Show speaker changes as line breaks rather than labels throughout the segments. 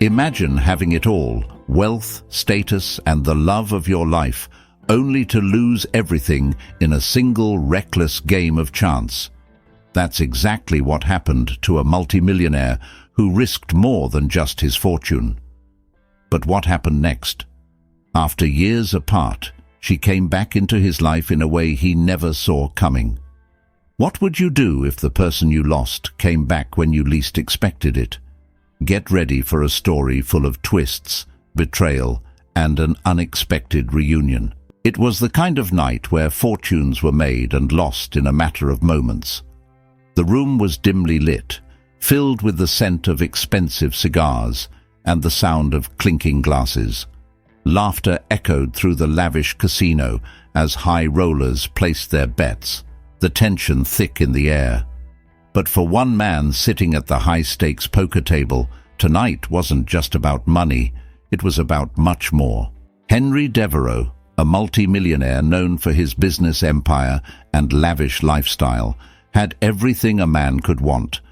Imagine having it all, wealth, status, and the love of your life, only to lose everything in a single reckless game of chance. That's exactly what happened to a multimillionaire who risked more than just his fortune. But what happened next? After years apart, she came back into his life in a way he never saw coming. What would you do if the person you lost came back when you least expected it? Get ready for a story full of twists, betrayal, and an unexpected reunion. It was the kind of night where fortunes were made and lost in a matter of moments. The room was dimly lit, filled with the scent of expensive cigars and the sound of clinking glasses. Laughter echoed through the lavish casino as high rollers placed their bets, the tension thick in the air. But for one man sitting at the high-stakes poker table, tonight wasn't just about money, it was about much more. Henry Devereux, a multi-millionaire known for his business empire and lavish lifestyle, had everything a man could want: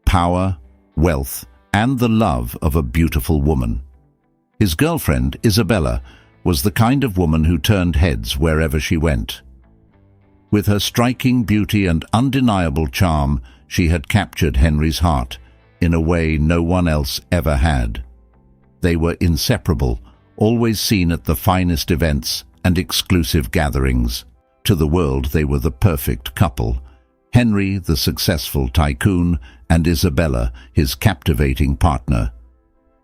power, wealth, and the love of a beautiful woman. His girlfriend, Isabella, was the kind of woman who turned heads wherever she went. With her striking beauty and undeniable charm, she had captured Henry's heart in a way no one else ever had. They were inseparable, always seen at the finest events and exclusive gatherings. To the world, they were the perfect couple. Henry, the successful tycoon, and Isabella, his captivating partner.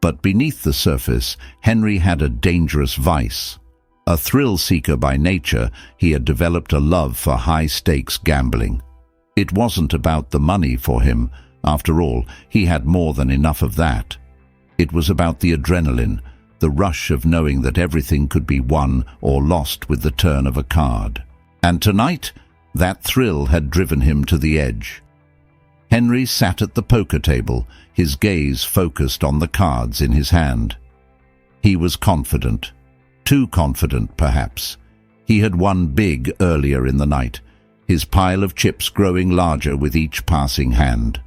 But beneath the surface, Henry had a dangerous vice. A thrill-seeker by nature, he had developed a love for high-stakes gambling. It wasn't about the money for him. After all, he had more than enough of that. It was about the adrenaline, the rush of knowing that everything could be won or lost with the turn of a card. And tonight, that thrill had driven him to the edge. Henry sat at the poker table, his gaze focused on the cards in his hand. He was confident. Too confident, perhaps. He had won big earlier in the night, his pile of chips growing larger with each passing hand.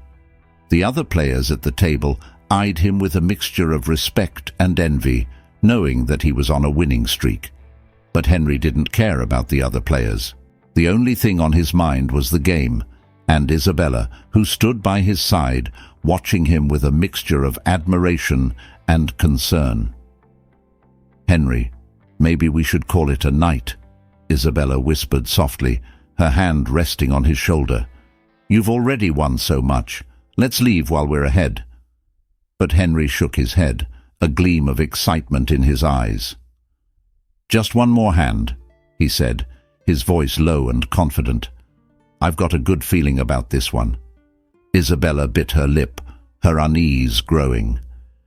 The other players at the table eyed him with a mixture of respect and envy, knowing that he was on a winning streak. But Henry didn't care about the other players. The only thing on his mind was the game, and Isabella, who stood by his side, watching him with a mixture of admiration and concern. "Henry, maybe we should call it a night," Isabella whispered softly, her hand resting on his shoulder. "You've already won so much. Let's leave while we're ahead." But Henry shook his head, a gleam of excitement in his eyes. "Just one more hand," he said, his voice low and confident. "I've got a good feeling about this one." Isabella bit her lip, her unease growing.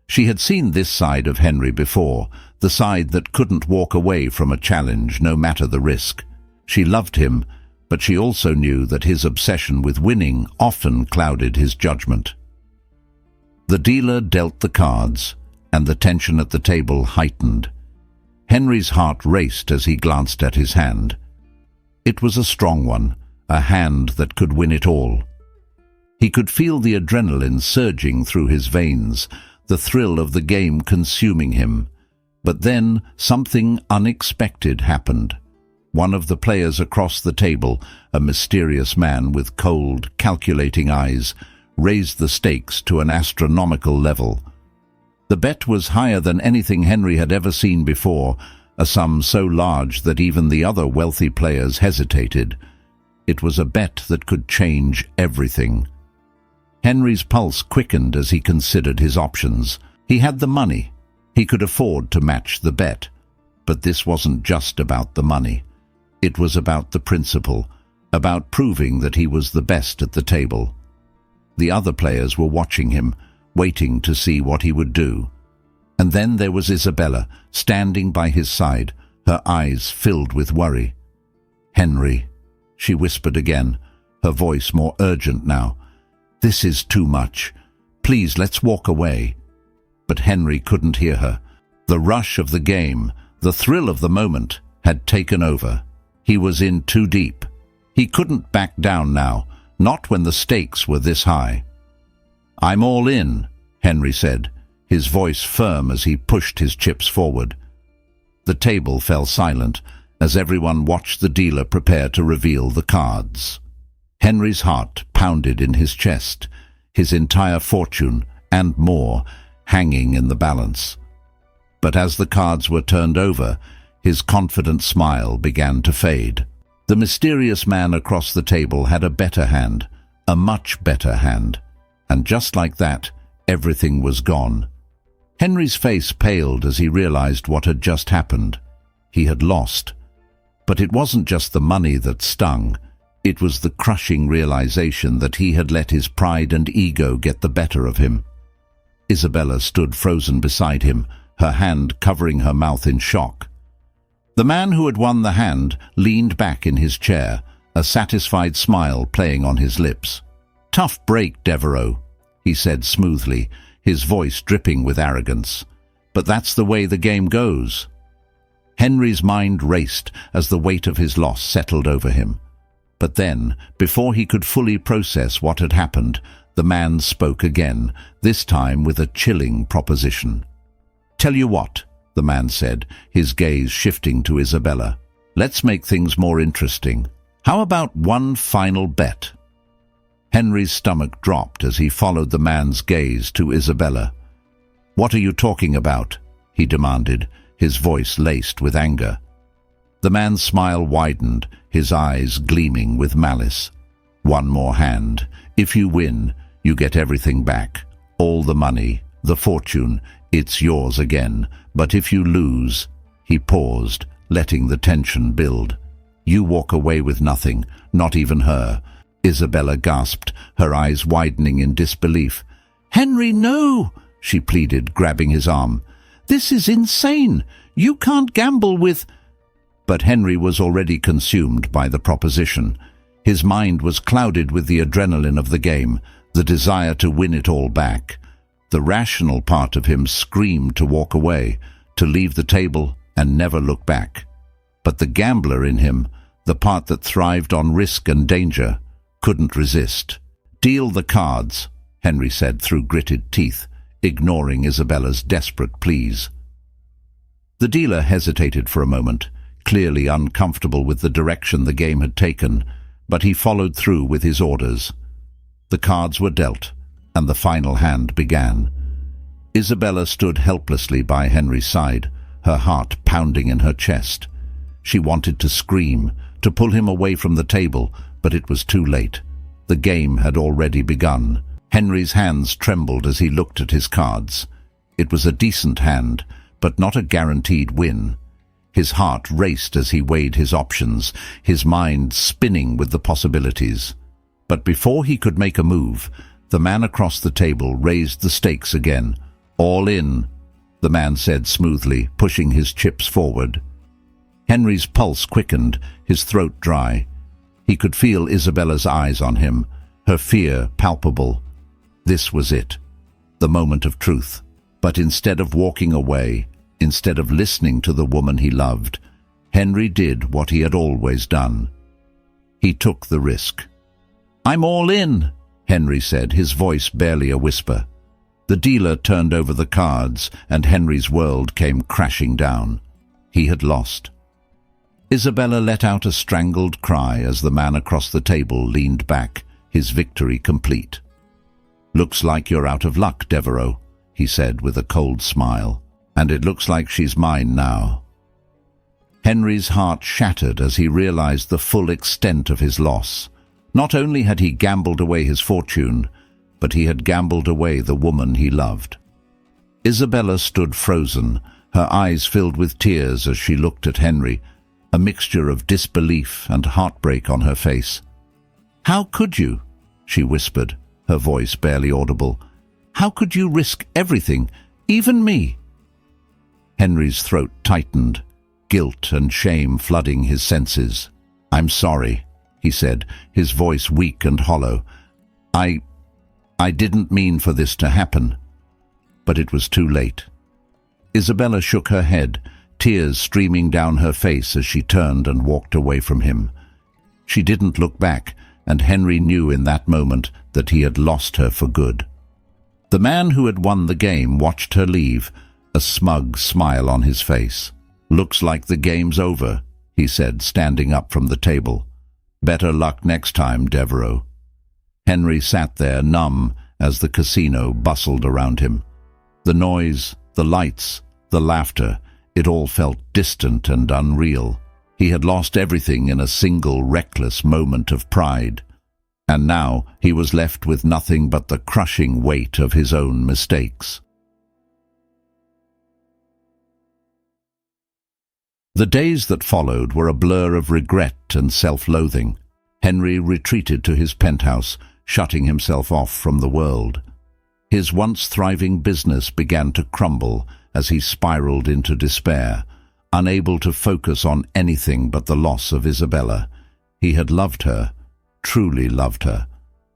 She had seen this side of Henry before, the side that couldn't walk away from a challenge no matter the risk. She loved him, but she also knew that his obsession with winning often clouded his judgment. The dealer dealt the cards, and the tension at the table heightened. Henry's heart raced as he glanced at his hand. It was a strong one, a hand that could win it all. He could feel the adrenaline surging through his veins, the thrill of the game consuming him. But then something unexpected happened. One of the players across the table, a mysterious man with cold, calculating eyes, raised the stakes to an astronomical level. The bet was higher than anything Henry had ever seen before, a sum so large that even the other wealthy players hesitated. It was a bet that could change everything. Henry's pulse quickened as he considered his options. He had the money. He could afford to match the bet. But this wasn't just about the money. It was about the principle, about proving that he was the best at the table. The other players were watching him, waiting to see what he would do. And then there was Isabella, standing by his side, her eyes filled with worry. "Henry," she whispered again, her voice more urgent now. "This is too much. Please, let's walk away." But Henry couldn't hear her. The rush of the game, the thrill of the moment, had taken over. He was in too deep. He couldn't back down now, not when the stakes were this high. "I'm all in," Henry said, his voice firm as he pushed his chips forward. The table fell silent as everyone watched the dealer prepare to reveal the cards. Henry's heart pounded in his chest, his entire fortune, and more, hanging in the balance. But as the cards were turned over, his confident smile began to fade. The mysterious man across the table had a better hand, a much better hand, and just like that, everything was gone. Henry's face paled as he realized what had just happened. He had lost. But it wasn't just the money that stung. It was the crushing realization that he had let his pride and ego get the better of him. Isabella stood frozen beside him, her hand covering her mouth in shock. The man who had won the hand leaned back in his chair, a satisfied smile playing on his lips. "Tough break, Devereaux," he said smoothly, his voice dripping with arrogance. "But that's the way the game goes." Henry's mind raced as the weight of his loss settled over him. But then, before he could fully process what had happened, the man spoke again, this time with a chilling proposition. "Tell you what," the man said, his gaze shifting to Isabella. "Let's make things more interesting. How about one final bet?" Henry's stomach dropped as he followed the man's gaze to Isabella. "What are you talking about?" he demanded, his voice laced with anger. The man's smile widened, his eyes gleaming with malice. "One more hand. If you win, you get everything back. All the money, the fortune, it's yours again. But if you lose—" He paused, letting the tension build. "You walk away with nothing, not even her." Isabella gasped, her eyes widening in disbelief. "Henry, no!" she pleaded, grabbing his arm. "This is insane! You can't gamble with—" But Henry was already consumed by the proposition. His mind was clouded with the adrenaline of the game, the desire to win it all back. The rational part of him screamed to walk away, to leave the table and never look back. But the gambler in him, the part that thrived on risk and danger, couldn't resist. "Deal the cards," Henry said through gritted teeth, ignoring Isabella's desperate pleas. The dealer hesitated for a moment, clearly uncomfortable with the direction the game had taken, but he followed through with his orders. The cards were dealt, and the final hand began. Isabella stood helplessly by Henry's side, her heart pounding in her chest. She wanted to scream, to pull him away from the table, but it was too late. The game had already begun. Henry's hands trembled as he looked at his cards. It was a decent hand, but not a guaranteed win. His heart raced as he weighed his options, his mind spinning with the possibilities. But before he could make a move, the man across the table raised the stakes again. "All in," the man said smoothly, pushing his chips forward. Henry's pulse quickened, his throat dry. He could feel Isabella's eyes on him, her fear palpable. This was it, the moment of truth. But instead of walking away, instead of listening to the woman he loved, Henry did what he had always done. He took the risk. "I'm all in," Henry said, his voice barely a whisper. The dealer turned over the cards, and Henry's world came crashing down. He had lost. Isabella let out a strangled cry as the man across the table leaned back, his victory complete. "Looks like you're out of luck, Devereaux," he said with a cold smile. "And it looks like she's mine now." Henry's heart shattered as he realized the full extent of his loss. Not only had he gambled away his fortune, but he had gambled away the woman he loved. Isabella stood frozen, her eyes filled with tears as she looked at Henry, a mixture of disbelief and heartbreak on her face. "How could you?" she whispered, her voice barely audible. "How could you risk everything, even me?" Henry's throat tightened, guilt and shame flooding his senses. "I'm sorry," he said, his voice weak and hollow. I didn't mean for this to happen." But it was too late. Isabella shook her head, tears streaming down her face as she turned and walked away from him. She didn't look back, and Henry knew in that moment that he had lost her for good. The man who had won the game watched her leave, a smug smile on his face. "Looks like the game's over," he said, standing up from the table. "Better luck next time, Devereaux." Henry sat there, numb, as the casino bustled around him. The noise, the lights, the laughter, it all felt distant and unreal. He had lost everything in a single reckless moment of pride. And now he was left with nothing but the crushing weight of his own mistakes. The days that followed were a blur of regret and self-loathing. Henry retreated to his penthouse, shutting himself off from the world. His once thriving business began to crumble as he spiraled into despair, unable to focus on anything but the loss of Isabella. He had loved her, truly loved her,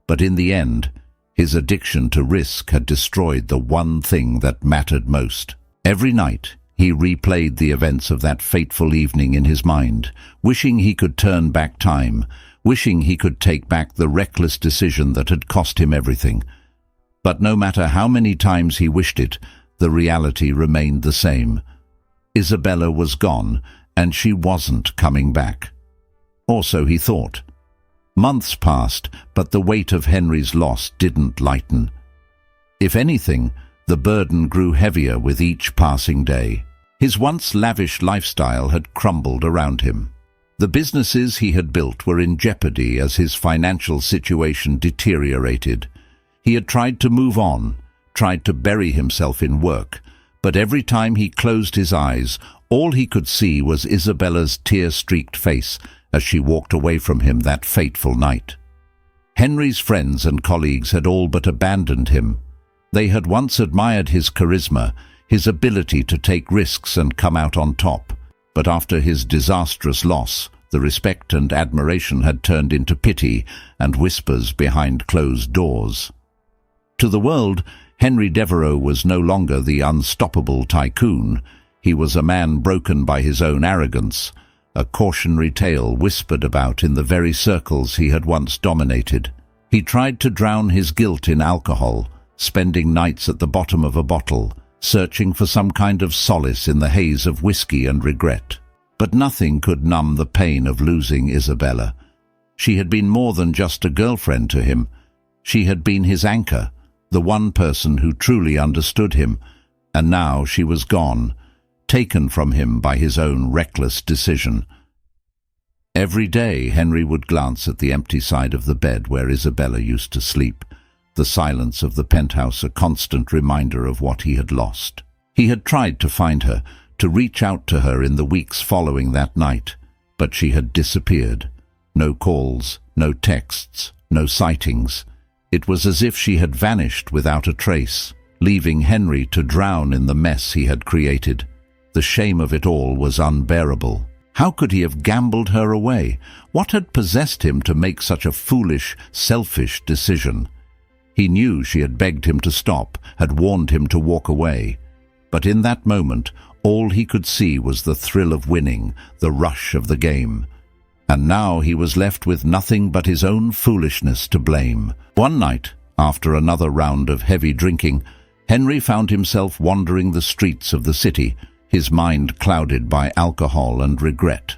but in the end, his addiction to risk had destroyed the one thing that mattered most. Every night, he replayed the events of that fateful evening in his mind, wishing he could turn back time, wishing he could take back the reckless decision that had cost him everything. But no matter how many times he wished it, the reality remained the same. Isabella was gone, and she wasn't coming back. Or so he thought. Months passed, but the weight of Henry's loss didn't lighten. If anything, the burden grew heavier with each passing day. His once lavish lifestyle had crumbled around him. The businesses he had built were in jeopardy as his financial situation deteriorated. He had tried to move on, tried to bury himself in work, but every time he closed his eyes, all he could see was Isabella's tear-streaked face as she walked away from him that fateful night. Henry's friends and colleagues had all but abandoned him. They had once admired his charisma, his ability to take risks and come out on top. But after his disastrous loss, the respect and admiration had turned into pity and whispers behind closed doors. To the world, Henry Devereaux was no longer the unstoppable tycoon. He was a man broken by his own arrogance, a cautionary tale whispered about in the very circles he had once dominated. He tried to drown his guilt in alcohol, spending nights at the bottom of a bottle, searching for some kind of solace in the haze of whiskey and regret. But nothing could numb the pain of losing Isabella. She had been more than just a girlfriend to him. She had been his anchor, the one person who truly understood him, and now she was gone, taken from him by his own reckless decision. Every day Henry would glance at the empty side of the bed where Isabella used to sleep, the silence of the penthouse a constant reminder of what he had lost. He had tried to find her, to reach out to her in the weeks following that night, but she had disappeared. No calls, no texts, no sightings. It was as if she had vanished without a trace, leaving Henry to drown in the mess he had created. The shame of it all was unbearable. How could he have gambled her away? What had possessed him to make such a foolish, selfish decision? He knew she had begged him to stop, had warned him to walk away. But in that moment, all he could see was the thrill of winning, the rush of the game. And now he was left with nothing but his own foolishness to blame. One night, after another round of heavy drinking, Henry found himself wandering the streets of the city, his mind clouded by alcohol and regret.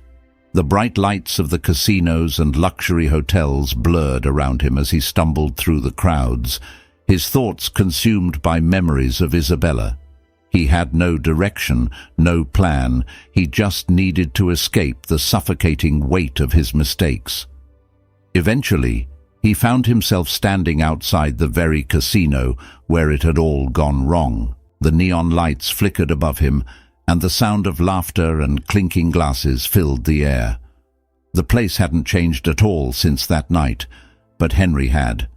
The bright lights of the casinos and luxury hotels blurred around him as he stumbled through the crowds, his thoughts consumed by memories of Isabella. He had no direction, no plan. He just needed to escape the suffocating weight of his mistakes. Eventually, he found himself standing outside the very casino where it had all gone wrong. The neon lights flickered above him, and the sound of laughter and clinking glasses filled the air. The place hadn't changed at all since that night, but Henry had.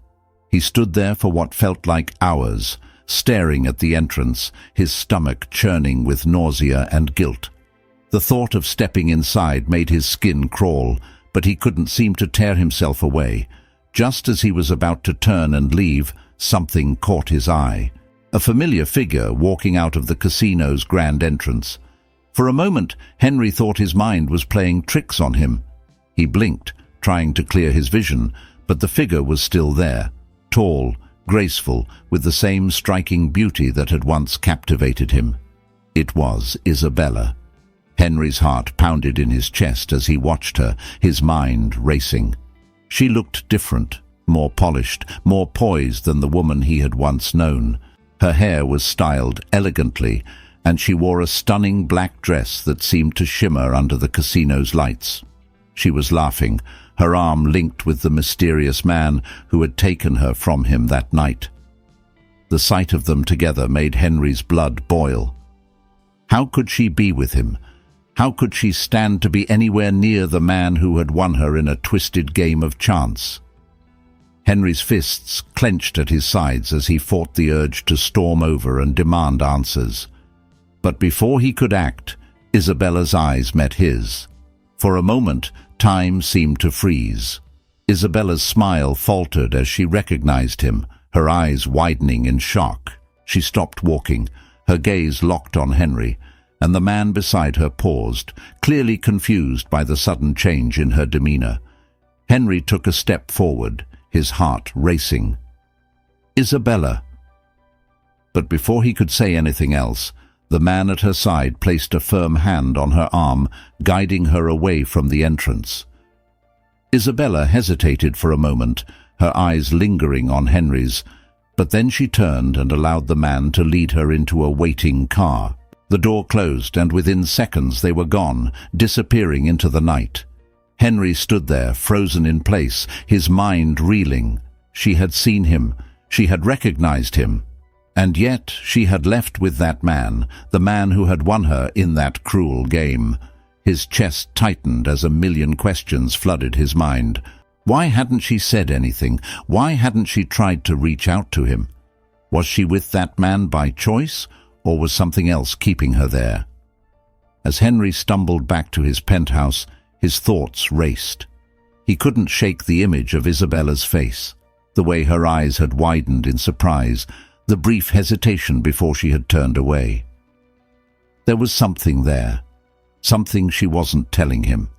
He stood there for what felt like hours, staring at the entrance, his stomach churning with nausea and guilt. The thought of stepping inside made his skin crawl, but he couldn't seem to tear himself away. Just as he was about to turn and leave, something caught his eye. A familiar figure walking out of the casino's grand entrance. For a moment, Henry thought his mind was playing tricks on him. He blinked, trying to clear his vision, but the figure was still there, tall, graceful, with the same striking beauty that had once captivated him. It was Isabella. Henry's heart pounded in his chest as he watched her, his mind racing. She looked different, more polished, more poised than the woman he had once known. Her hair was styled elegantly, and she wore a stunning black dress that seemed to shimmer under the casino's lights. She was laughing, her arm linked with the mysterious man who had taken her from him that night. The sight of them together made Henry's blood boil. How could she be with him? How could she stand to be anywhere near the man who had won her in a twisted game of chance? Henry's fists clenched at his sides as he fought the urge to storm over and demand answers. But before he could act, Isabella's eyes met his. For a moment, time seemed to freeze. Isabella's smile faltered as she recognized him, her eyes widening in shock. She stopped walking, her gaze locked on Henry, and the man beside her paused, clearly confused by the sudden change in her demeanor. Henry took a step forward, his heart racing. "Isabella." But before he could say anything else, the man at her side placed a firm hand on her arm, guiding her away from the entrance. Isabella hesitated for a moment, her eyes lingering on Henry's, but then she turned and allowed the man to lead her into a waiting car. The door closed, and within seconds they were gone, disappearing into the night. Henry stood there, frozen in place, his mind reeling. She had seen him, she had recognized him, and yet she had left with that man, the man who had won her in that cruel game. His chest tightened as a million questions flooded his mind. Why hadn't she said anything? Why hadn't she tried to reach out to him? Was she with that man by choice, or was something else keeping her there? As Henry stumbled back to his penthouse, his thoughts raced. He couldn't shake the image of Isabella's face, the way her eyes had widened in surprise, the brief hesitation before she had turned away. There was something there, something she wasn't telling him.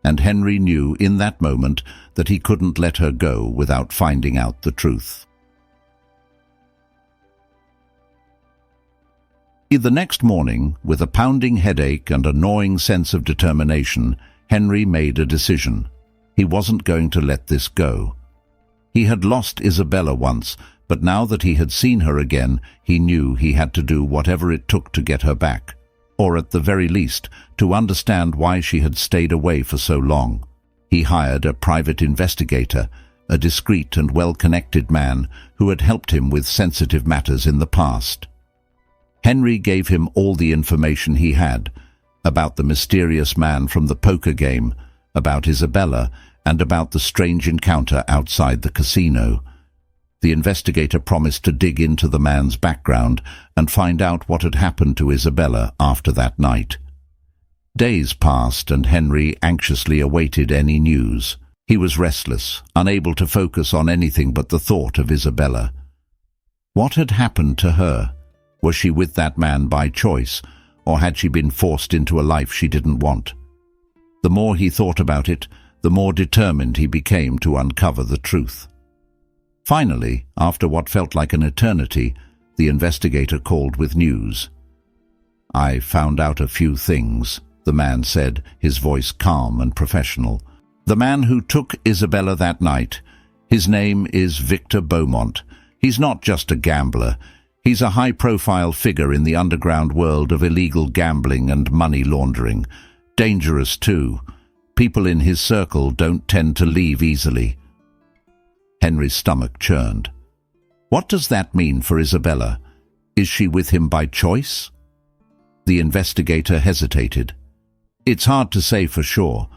And Henry knew in that moment that he couldn't let her go without finding out the truth. The next morning, with a pounding headache and a gnawing sense of determination, Henry made a decision. He wasn't going to let this go. He had lost Isabella once, but now that he had seen her again, he knew he had to do whatever it took to get her back, or at the very least, to understand why she had stayed away for so long. He hired a private investigator, a discreet and well-connected man who had helped him with sensitive matters in the past. Henry gave him all the information he had, about the mysterious man from the poker game, about Isabella, and about the strange encounter outside the casino. The investigator promised to dig into the man's background and find out what had happened to Isabella after that night. Days passed, and Henry anxiously awaited any news. He was restless, unable to focus on anything but the thought of Isabella. What had happened to her? Was she with that man by choice, or had she been forced into a life she didn't want? The more he thought about it, the more determined he became to uncover the truth. Finally, after what felt like an eternity, the investigator called with news. "I found out a few things," the man said, his voice calm and professional. "The man who took Isabella that night, his name is Victor Beaumont. He's not just a gambler. He's a high-profile figure in the underground world of illegal gambling and money laundering. Dangerous, too. People in his circle don't tend to leave easily." Henry's stomach churned. What does that mean for Isabella? Is she with him by choice? The investigator hesitated. "It's hard to say for sure,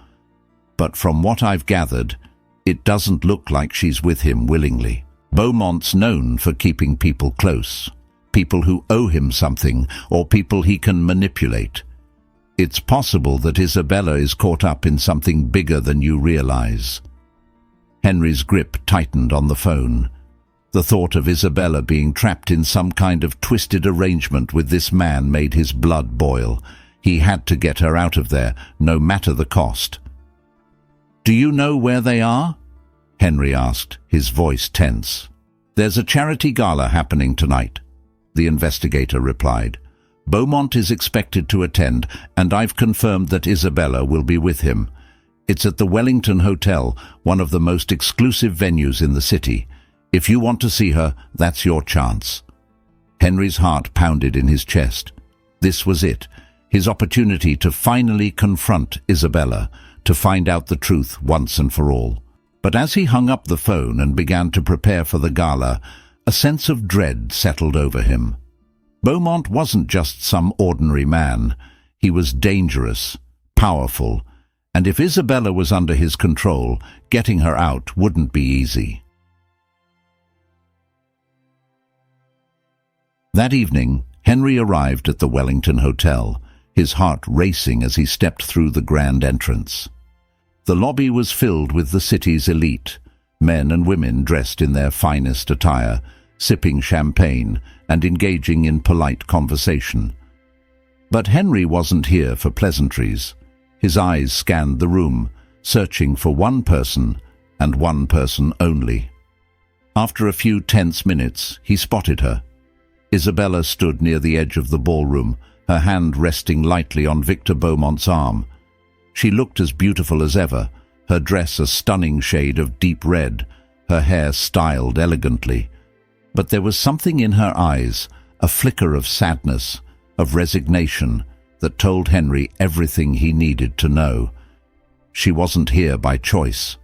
but from what I've gathered, it doesn't look like she's with him willingly. Beaumont's known for keeping people close, people who owe him something, or people he can manipulate. It's possible that Isabella is caught up in something bigger than you realize." Henry's grip tightened on the phone. The thought of Isabella being trapped in some kind of twisted arrangement with this man made his blood boil. He had to get her out of there, no matter the cost. "Do you know where they are?" Henry asked, his voice tense. "There's a charity gala happening tonight," the investigator replied. "Beaumont is expected to attend, and I've confirmed that Isabella will be with him. It's at the Wellington Hotel, one of the most exclusive venues in the city. If you want to see her, that's your chance." Henry's heart pounded in his chest. This was it, his opportunity to finally confront Isabella, to find out the truth once and for all. But as he hung up the phone and began to prepare for the gala, a sense of dread settled over him. Beaumont wasn't just some ordinary man. He was dangerous, powerful, and if Isabella was under his control, getting her out wouldn't be easy. That evening, Henry arrived at the Wellington Hotel, his heart racing as he stepped through the grand entrance. The lobby was filled with the city's elite, men and women dressed in their finest attire, sipping champagne and engaging in polite conversation. But Henry wasn't here for pleasantries. His eyes scanned the room, searching for one person, and one person only. After a few tense minutes, he spotted her. Isabella stood near the edge of the ballroom, her hand resting lightly on Victor Beaumont's arm. She looked as beautiful as ever, her dress a stunning shade of deep red, her hair styled elegantly. But there was something in her eyes, a flicker of sadness, of resignation, that told Henry everything he needed to know. She wasn't here by choice.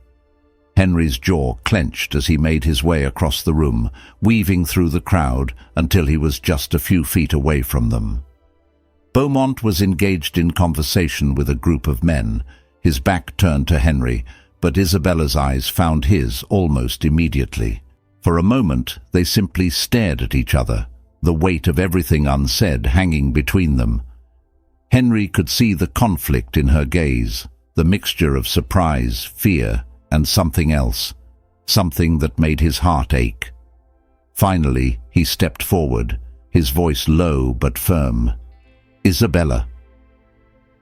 Henry's jaw clenched as he made his way across the room, weaving through the crowd until he was just a few feet away from them. Beaumont was engaged in conversation with a group of men, his back turned to Henry, but Isabella's eyes found his almost immediately. For a moment, they simply stared at each other, the weight of everything unsaid hanging between them. Henry could see the conflict in her gaze, the mixture of surprise, fear, and something else, something that made his heart ache. Finally, he stepped forward, his voice low but firm. "Isabella."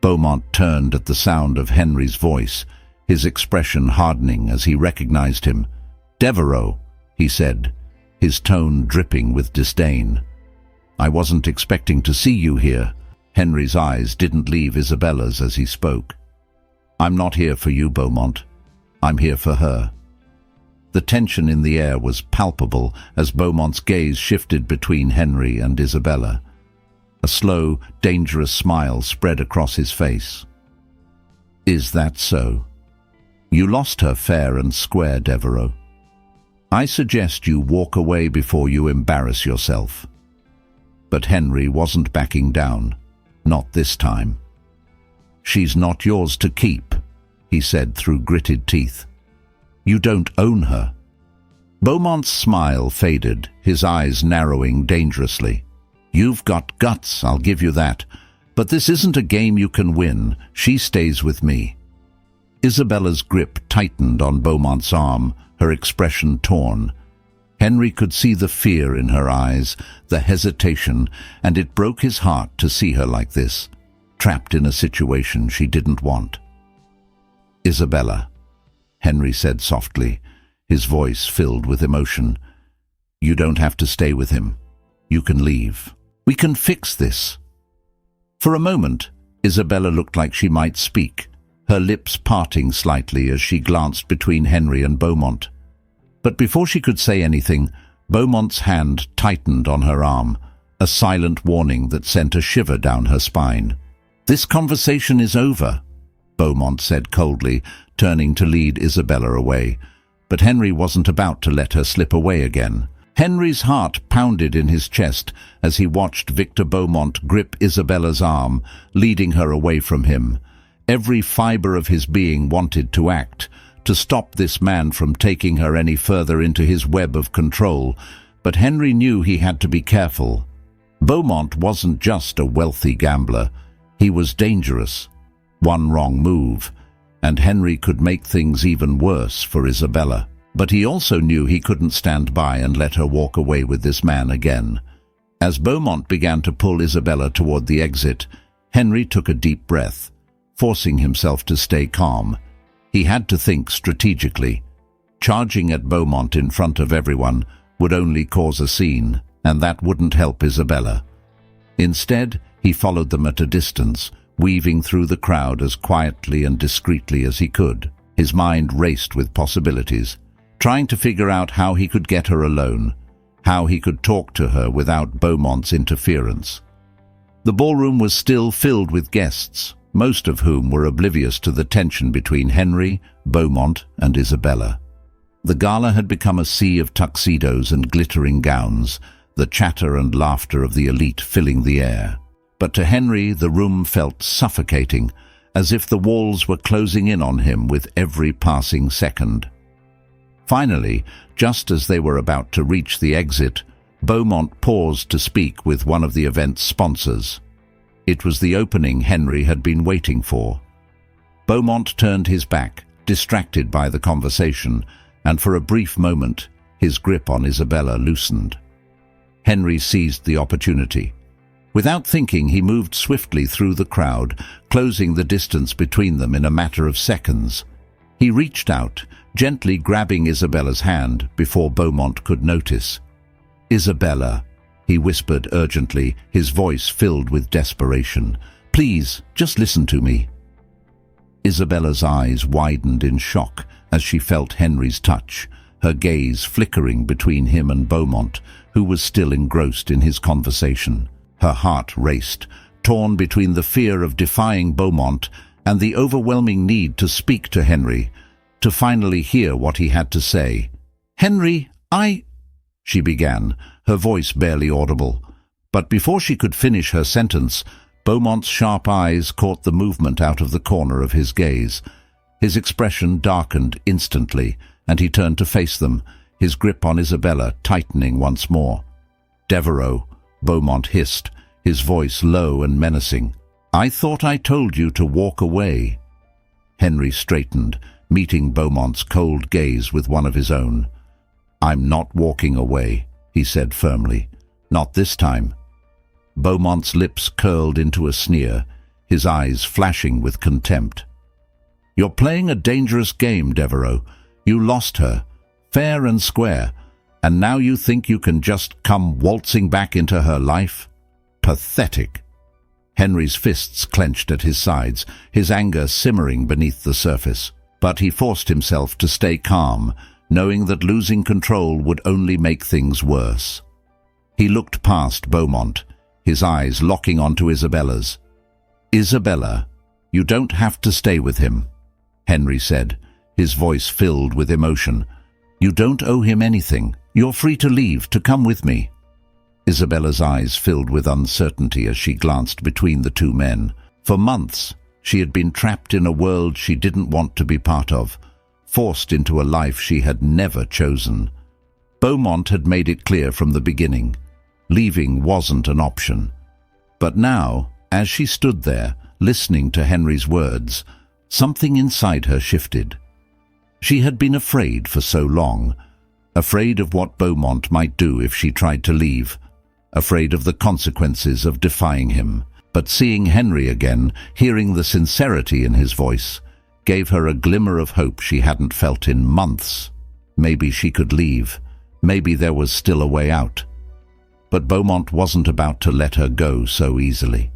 Beaumont turned at the sound of Henry's voice, his expression hardening as he recognized him. "Devereux," he said, his tone dripping with disdain. "I wasn't expecting to see you here." Henry's eyes didn't leave Isabella's as he spoke. "I'm not here for you, Beaumont. I'm here for her." The tension in the air was palpable as Beaumont's gaze shifted between Henry and Isabella. A slow, dangerous smile spread across his face. "Is that so? You lost her fair and square, Devereux. I suggest you walk away before you embarrass yourself." But Henry wasn't backing down. Not this time. "She's not yours to keep," he said through gritted teeth. "You don't own her." Beaumont's smile faded, his eyes narrowing dangerously. "You've got guts, I'll give you that. But this isn't a game you can win. She stays with me." Isabella's grip tightened on Beaumont's arm, her expression torn. Henry could see the fear in her eyes, the hesitation, and it broke his heart to see her like this, trapped in a situation she didn't want. "Isabella," Henry said softly, his voice filled with emotion, "you don't have to stay with him. You can leave. We can fix this." For a moment, Isabella looked like she might speak, her lips parting slightly as she glanced between Henry and Beaumont. But before she could say anything, Beaumont's hand tightened on her arm, a silent warning that sent a shiver down her spine. "This conversation is over," Beaumont said coldly, turning to lead Isabella away. But Henry wasn't about to let her slip away again. Henry's heart pounded in his chest as he watched Victor Beaumont grip Isabella's arm, leading her away from him. Every fiber of his being wanted to act, to stop this man from taking her any further into his web of control, but Henry knew he had to be careful. Beaumont wasn't just a wealthy gambler. He was dangerous. One wrong move, and Henry could make things even worse for Isabella. But he also knew he couldn't stand by and let her walk away with this man again. As Beaumont began to pull Isabella toward the exit, Henry took a deep breath, forcing himself to stay calm. He had to think strategically. Charging at Beaumont in front of everyone would only cause a scene, and that wouldn't help Isabella. Instead, he followed them at a distance, weaving through the crowd as quietly and discreetly as he could. His mind raced with possibilities, trying to figure out how he could get her alone, how he could talk to her without Beaumont's interference. The ballroom was still filled with guests, most of whom were oblivious to the tension between Henry, Beaumont, and Isabella. The gala had become a sea of tuxedos and glittering gowns, the chatter and laughter of the elite filling the air. But to Henry, the room felt suffocating, as if the walls were closing in on him with every passing second. Finally, just as they were about to reach the exit, Beaumont paused to speak with one of the event's sponsors. It was the opening Henry had been waiting for. Beaumont turned his back, distracted by the conversation, and for a brief moment, his grip on Isabella loosened. Henry seized the opportunity. Without thinking, he moved swiftly through the crowd, closing the distance between them in a matter of seconds. He reached out, gently grabbing Isabella's hand before Beaumont could notice. "Isabella," he whispered urgently, his voice filled with desperation. "Please, just listen to me." Isabella's eyes widened in shock as she felt Henry's touch, her gaze flickering between him and Beaumont, who was still engrossed in his conversation. Her heart raced, torn between the fear of defying Beaumont and the overwhelming need to speak to Henry, to finally hear what he had to say. "Henry, she began, her voice barely audible. But before she could finish her sentence, Beaumont's sharp eyes caught the movement out of the corner of his gaze. His expression darkened instantly, and he turned to face them, his grip on Isabella tightening once more. "Devereux," Beaumont hissed, his voice low and menacing. "I thought I told you to walk away." Henry straightened, meeting Beaumont's cold gaze with one of his own. "I'm not walking away," he said firmly. "Not this time." Beaumont's lips curled into a sneer, his eyes flashing with contempt. "You're playing a dangerous game, Devereux. You lost her, fair and square, and now you think you can just come waltzing back into her life? Pathetic." Henry's fists clenched at his sides, his anger simmering beneath the surface. But he forced himself to stay calm, knowing that losing control would only make things worse. He looked past Beaumont, his eyes locking onto Isabella's. "Isabella, you don't have to stay with him," Henry said, his voice filled with emotion. "You don't owe him anything. You're free to leave, to come with me." Isabella's eyes filled with uncertainty as she glanced between the two men. For months, she had been trapped in a world she didn't want to be part of, forced into a life she had never chosen. Beaumont had made it clear from the beginning. Leaving wasn't an option. But now, as she stood there, listening to Henry's words, something inside her shifted. She had been afraid for so long, afraid of what Beaumont might do if she tried to leave, afraid of the consequences of defying him. But seeing Henry again, hearing the sincerity in his voice, gave her a glimmer of hope she hadn't felt in months. Maybe she could leave. Maybe there was still a way out. But Beaumont wasn't about to let her go so easily.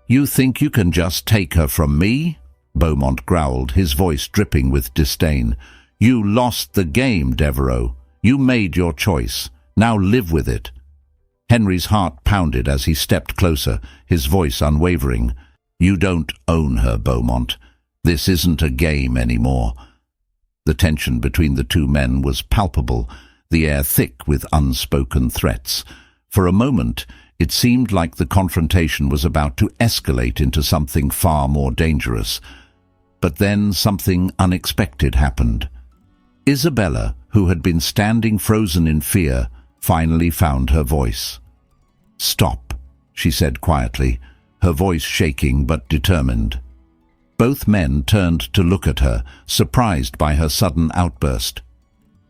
"You think you can just take her from me?" Beaumont growled, his voice dripping with disdain. "You lost the game, Devereux. You made your choice. Now live with it." Henry's heart pounded as he stepped closer, his voice unwavering. "You don't own her, Beaumont. This isn't a game anymore." The tension between the two men was palpable, the air thick with unspoken threats. For a moment, it seemed like the confrontation was about to escalate into something far more dangerous. But then something unexpected happened. Isabella, who had been standing frozen in fear, finally found her voice. "Stop," she said quietly, her voice shaking but determined. Both men turned to look at her, surprised by her sudden outburst.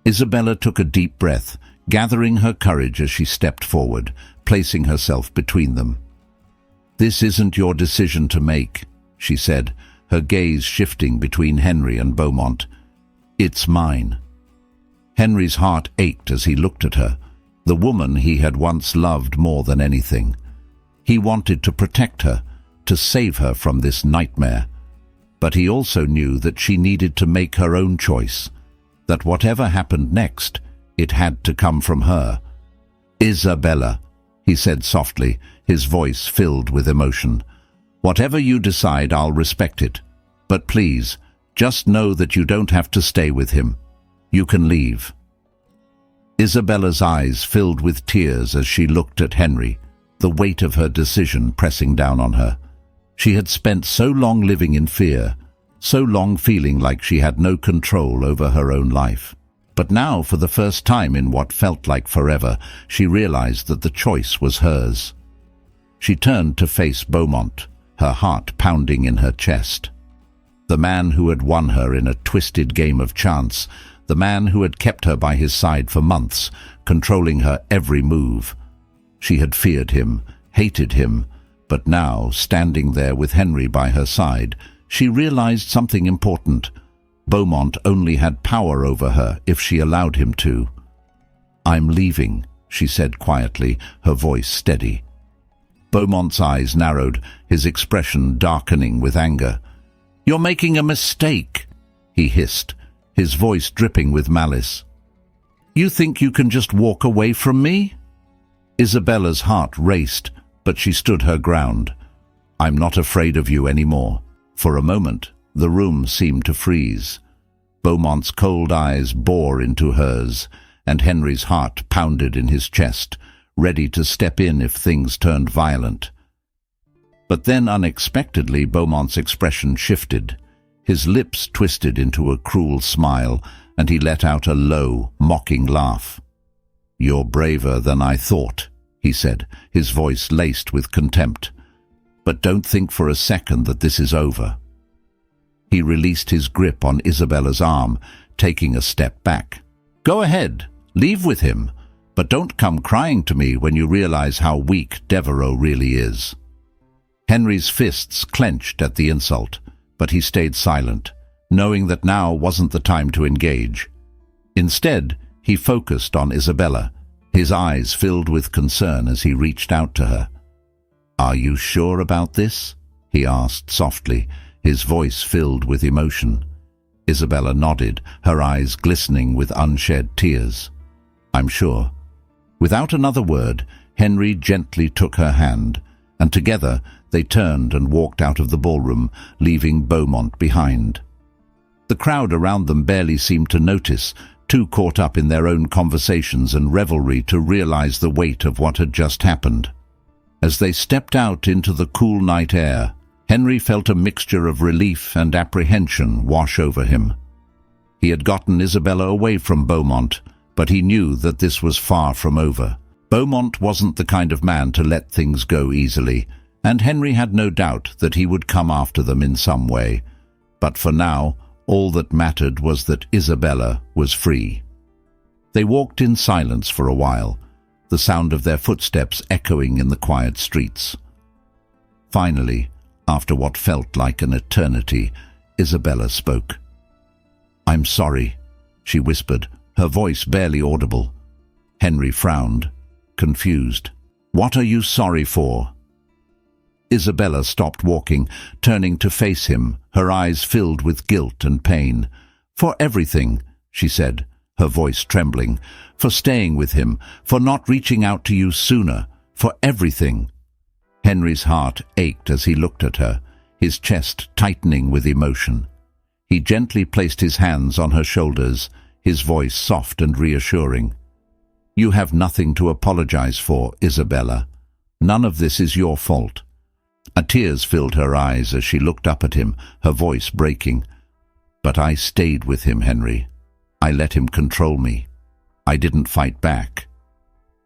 Isabella took a deep breath, gathering her courage as she stepped forward, placing herself between them. "This isn't your decision to make," she said, her gaze shifting between Henry and Beaumont. "It's mine." Henry's heart ached as he looked at her, the woman he had once loved more than anything. He wanted to protect her, to save her from this nightmare. But he also knew that she needed to make her own choice, that whatever happened next, it had to come from her. "Isabella," he said softly, his voice filled with emotion. "Whatever you decide, I'll respect it. But please, just know that you don't have to stay with him. You can leave." Isabella's eyes filled with tears as she looked at Henry, the weight of her decision pressing down on her. She had spent so long living in fear, so long feeling like she had no control over her own life. But now, for the first time in what felt like forever, she realized that the choice was hers. She turned to face Beaumont, her heart pounding in her chest. The man who had won her in a twisted game of chance, the man who had kept her by his side for months, controlling her every move. She had feared him, hated him, but now, standing there with Henry by her side, she realized something important. Beaumont only had power over her if she allowed him to. "I'm leaving," she said quietly, her voice steady. Beaumont's eyes narrowed, his expression darkening with anger. "You're making a mistake," he hissed, his voice dripping with malice. "You think you can just walk away from me?" Isabella's heart raced, but she stood her ground. "I'm not afraid of you anymore." For a moment, the room seemed to freeze. Beaumont's cold eyes bore into hers, and Henry's heart pounded in his chest, ready to step in if things turned violent. But then unexpectedly Beaumont's expression shifted. His lips twisted into a cruel smile, and he let out a low, mocking laugh. "You're braver than I thought," he said, his voice laced with contempt. "But don't think for a second that this is over." He released his grip on Isabella's arm, taking a step back. "Go ahead, leave with him, but don't come crying to me when you realize how weak Devereux really is." Henry's fists clenched at the insult, but he stayed silent, knowing that now wasn't the time to engage. Instead, he focused on Isabella, his eyes filled with concern as he reached out to her. "Are you sure about this?" he asked softly, his voice filled with emotion. Isabella nodded, her eyes glistening with unshed tears. "I'm sure." Without another word, Henry gently took her hand, and together they turned and walked out of the ballroom, leaving Beaumont behind. The crowd around them barely seemed to notice, too caught up in their own conversations and revelry to realize the weight of what had just happened. As they stepped out into the cool night air, Henry felt a mixture of relief and apprehension wash over him. He had gotten Isabella away from Beaumont, but he knew that this was far from over. Beaumont wasn't the kind of man to let things go easily, and Henry had no doubt that he would come after them in some way. But for now, all that mattered was that Isabella was free. They walked in silence for a while, the sound of their footsteps echoing in the quiet streets. Finally, after what felt like an eternity, Isabella spoke. "I'm sorry," she whispered, her voice barely audible. Henry frowned, confused. "What are you sorry for?" Isabella stopped walking, turning to face him, her eyes filled with guilt and pain. "For everything," she said, her voice trembling. "For staying with him, for not reaching out to you sooner, for everything." Henry's heart ached as he looked at her, his chest tightening with emotion. He gently placed his hands on her shoulders, his voice soft and reassuring. "You have nothing to apologize for, Isabella. None of this is your fault." Tears filled her eyes as she looked up at him, her voice breaking. "But I stayed with him, Henry. I let him control me. I didn't fight back."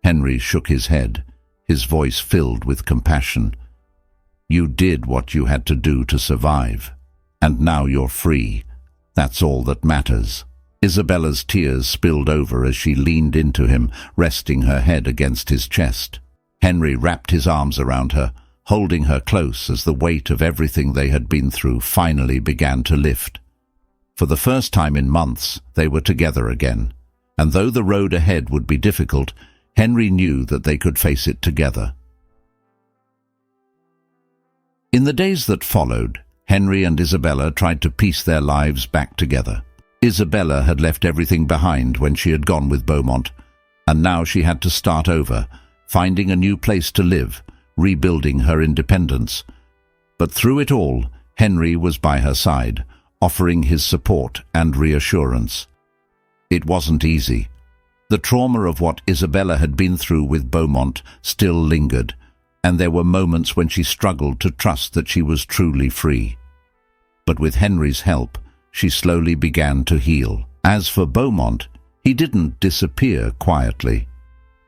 Henry shook his head, his voice filled with compassion. "You did what you had to do to survive, and now you're free. That's all that matters." Isabella's tears spilled over as she leaned into him, resting her head against his chest. Henry wrapped his arms around her, holding her close as the weight of everything they had been through finally began to lift. For the first time in months, they were together again, and though the road ahead would be difficult, Henry knew that they could face it together. In the days that followed, Henry and Isabella tried to piece their lives back together. Isabella had left everything behind when she had gone with Beaumont, and now she had to start over, finding a new place to live, rebuilding her independence. But through it all, Henry was by her side, offering his support and reassurance. It wasn't easy. The trauma of what Isabella had been through with Beaumont still lingered, and there were moments when she struggled to trust that she was truly free. But with Henry's help, she slowly began to heal. As for Beaumont, he didn't disappear quietly.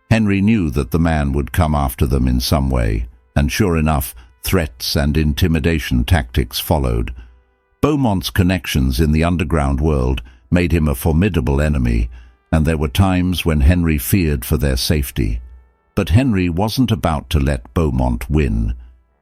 Henry knew that the man would come after them in some way, and sure enough, threats and intimidation tactics followed. Beaumont's connections in the underground world made him a formidable enemy, and there were times when Henry feared for their safety. But Henry wasn't about to let Beaumont win.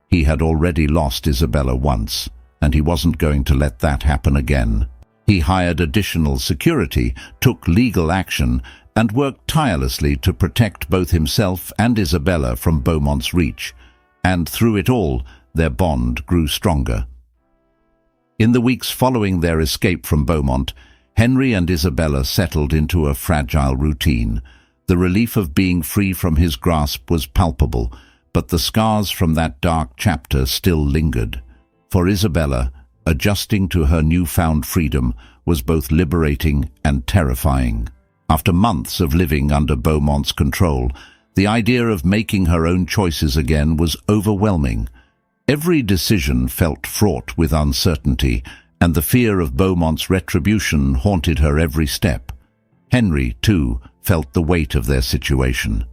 He had already lost Isabella once, and he wasn't going to let that happen again. He hired additional security, took legal action, and worked tirelessly to protect both himself and Isabella from Beaumont's reach. And through it all, their bond grew stronger. In the weeks following their escape from Beaumont, Henry and Isabella settled into a fragile routine. The relief of being free from his grasp was palpable, but the scars from that dark chapter still lingered. For Isabella, adjusting to her newfound freedom was both liberating and terrifying. After months of living under Beaumont's control, the idea of making her own choices again was overwhelming. Every decision felt fraught with uncertainty, and the fear of Beaumont's retribution haunted her every step. Henry, too, felt the weight of their situation.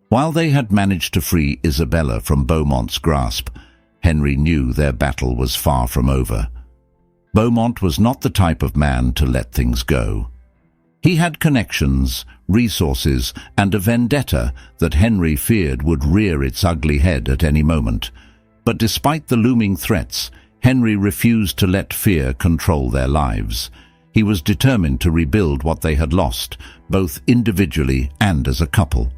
While they had managed to free Isabella from Beaumont's grasp, Henry knew their battle was far from over. Beaumont was not the type of man to let things go. He had connections, resources, and a vendetta that Henry feared would rear its ugly head at any moment. But despite the looming threats, Henry refused to let fear control their lives. He was determined to rebuild what they had lost, both individually and as a couple.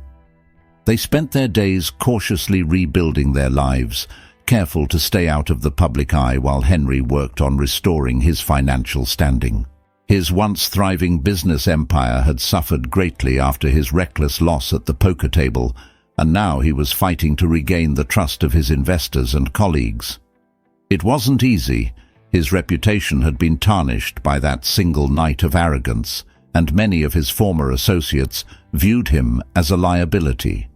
They spent their days cautiously rebuilding their lives, careful to stay out of the public eye while Henry worked on restoring his financial standing. His once thriving business empire had suffered greatly after his reckless loss at the poker table, and now he was fighting to regain the trust of his investors and colleagues. It wasn't easy. His reputation had been tarnished by that single night of arrogance, and many of his former associates viewed him as a liability.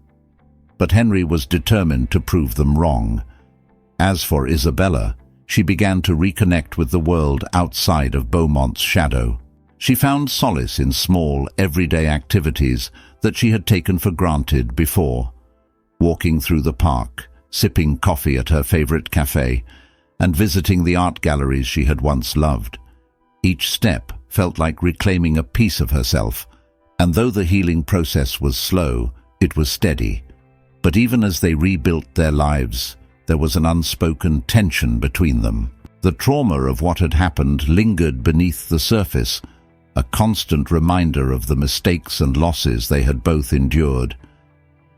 But Henry was determined to prove them wrong. As for Isabella, she began to reconnect with the world outside of Beaumont's shadow. She found solace in small, everyday activities that she had taken for granted before. Walking through the park, sipping coffee at her favorite cafe, and visiting the art galleries she had once loved. Each step felt like reclaiming a piece of herself, and though the healing process was slow, it was steady. But even as they rebuilt their lives, there was an unspoken tension between them. The trauma of what had happened lingered beneath the surface, a constant reminder of the mistakes and losses they had both endured.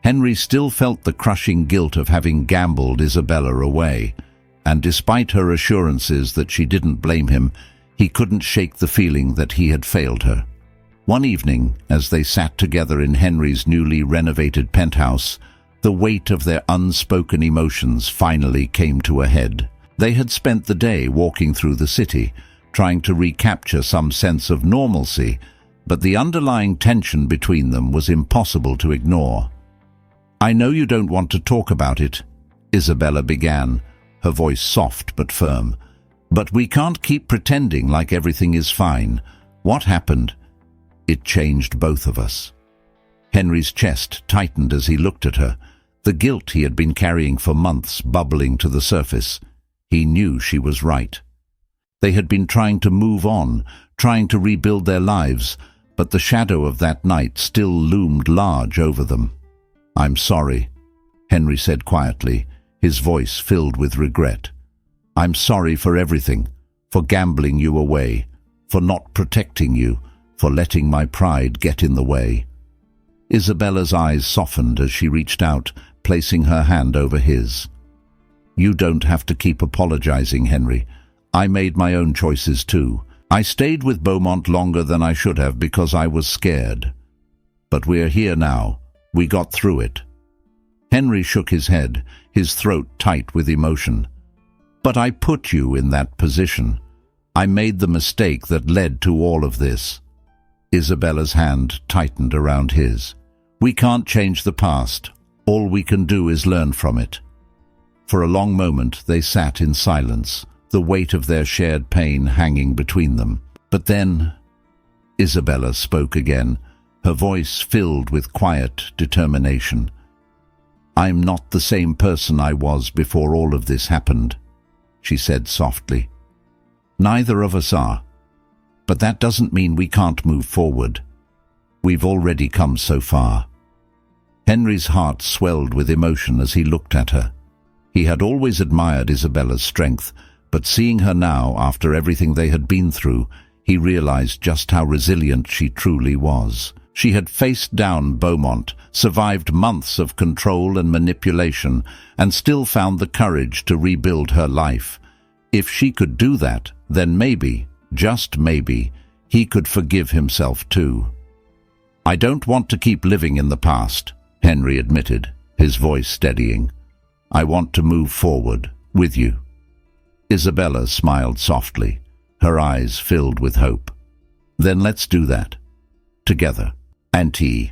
Henry still felt the crushing guilt of having gambled Isabella away, and despite her assurances that she didn't blame him, he couldn't shake the feeling that he had failed her. One evening, as they sat together in Henry's newly renovated penthouse, the weight of their unspoken emotions finally came to a head. They had spent the day walking through the city, trying to recapture some sense of normalcy, but the underlying tension between them was impossible to ignore. "I know you don't want to talk about it," Isabella began, her voice soft but firm. "But we can't keep pretending like everything is fine. What happened? It changed both of us." Henry's chest tightened as he looked at her, the guilt he had been carrying for months bubbling to the surface. He knew she was right. They had been trying to move on, trying to rebuild their lives, but the shadow of that night still loomed large over them. "I'm sorry," Henry said quietly, his voice filled with regret. "I'm sorry for everything, for gambling you away, for not protecting you, for letting my pride get in the way." Isabella's eyes softened as she reached out, placing her hand over his. "You don't have to keep apologizing, Henry. I made my own choices too. I stayed with Beaumont longer than I should have because I was scared. But we're here now. We got through it." Henry shook his head, his throat tight with emotion. "But I put you in that position. I made the mistake that led to all of this." Isabella's hand tightened around his. "We can't change the past. All we can do is learn from it." For a long moment they sat in silence, the weight of their shared pain hanging between them. But then Isabella spoke again, her voice filled with quiet determination. "I'm not the same person I was before all of this happened," she said softly. "Neither of us are. But that doesn't mean we can't move forward. We've already come so far." Henry's heart swelled with emotion as he looked at her. He had always admired Isabella's strength, but seeing her now, after everything they had been through, he realized just how resilient she truly was. She had faced down Beaumont, survived months of control and manipulation, and still found the courage to rebuild her life. If she could do that, then maybe, just maybe, he could forgive himself too. "I don't want to keep living in the past," Henry admitted, his voice steadying. "I want to move forward, with you." Isabella smiled softly, her eyes filled with hope. "Then let's do that. Together." Auntie.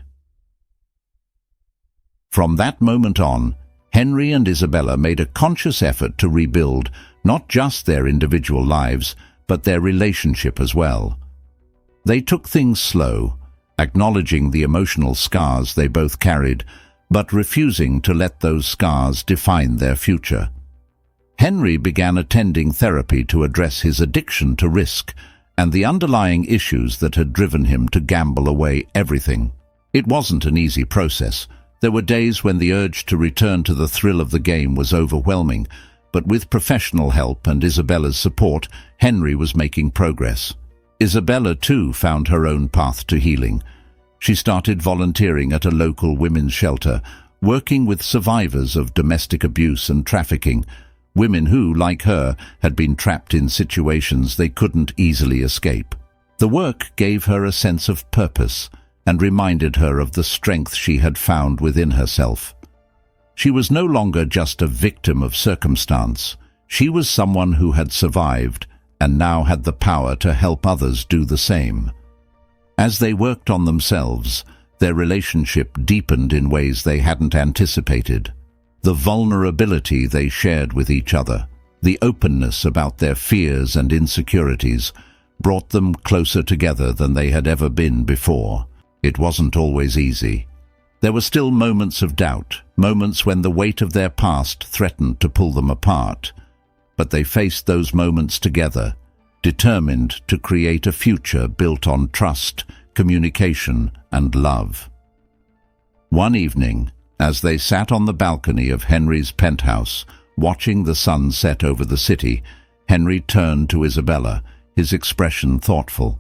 From that moment on, Henry and Isabella made a conscious effort to rebuild not just their individual lives, but their relationship as well. They took things slow, acknowledging the emotional scars they both carried, but refusing to let those scars define their future. Henry began attending therapy to address his addiction to risk and the underlying issues that had driven him to gamble away everything. It wasn't an easy process. There were days when the urge to return to the thrill of the game was overwhelming, but with professional help and Isabella's support, Henry was making progress. Isabella, too, found her own path to healing. She started volunteering at a local women's shelter, working with survivors of domestic abuse and trafficking, women who, like her, had been trapped in situations they couldn't easily escape. The work gave her a sense of purpose and reminded her of the strength she had found within herself. She was no longer just a victim of circumstance. She was someone who had survived and now had the power to help others do the same. As they worked on themselves, their relationship deepened in ways they hadn't anticipated. The vulnerability they shared with each other, the openness about their fears and insecurities, brought them closer together than they had ever been before. It wasn't always easy. There were still moments of doubt, moments when the weight of their past threatened to pull them apart. But they faced those moments together, determined to create a future built on trust, communication, and love. One evening, as they sat on the balcony of Henry's penthouse, watching the sun set over the city, Henry turned to Isabella, his expression thoughtful.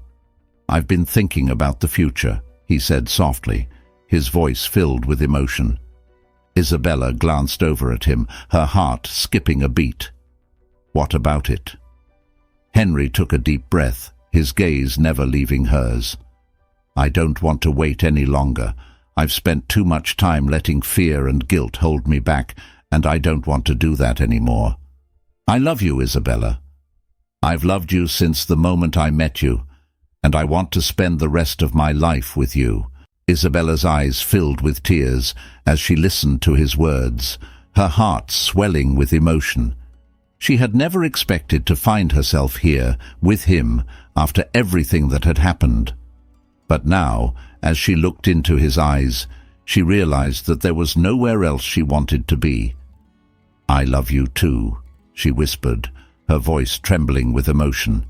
"I've been thinking about the future," he said softly, his voice filled with emotion. Isabella glanced over at him, her heart skipping a beat. "What about it?" Henry took a deep breath, his gaze never leaving hers. "I don't want to wait any longer. I've spent too much time letting fear and guilt hold me back, and I don't want to do that anymore. I love you, Isabella. I've loved you since the moment I met you, and I want to spend the rest of my life with you." Isabella's eyes filled with tears as she listened to his words, her heart swelling with emotion. She had never expected to find herself here with him after everything that had happened. But now, as she looked into his eyes, she realized that there was nowhere else she wanted to be. "I love you too," she whispered, her voice trembling with emotion.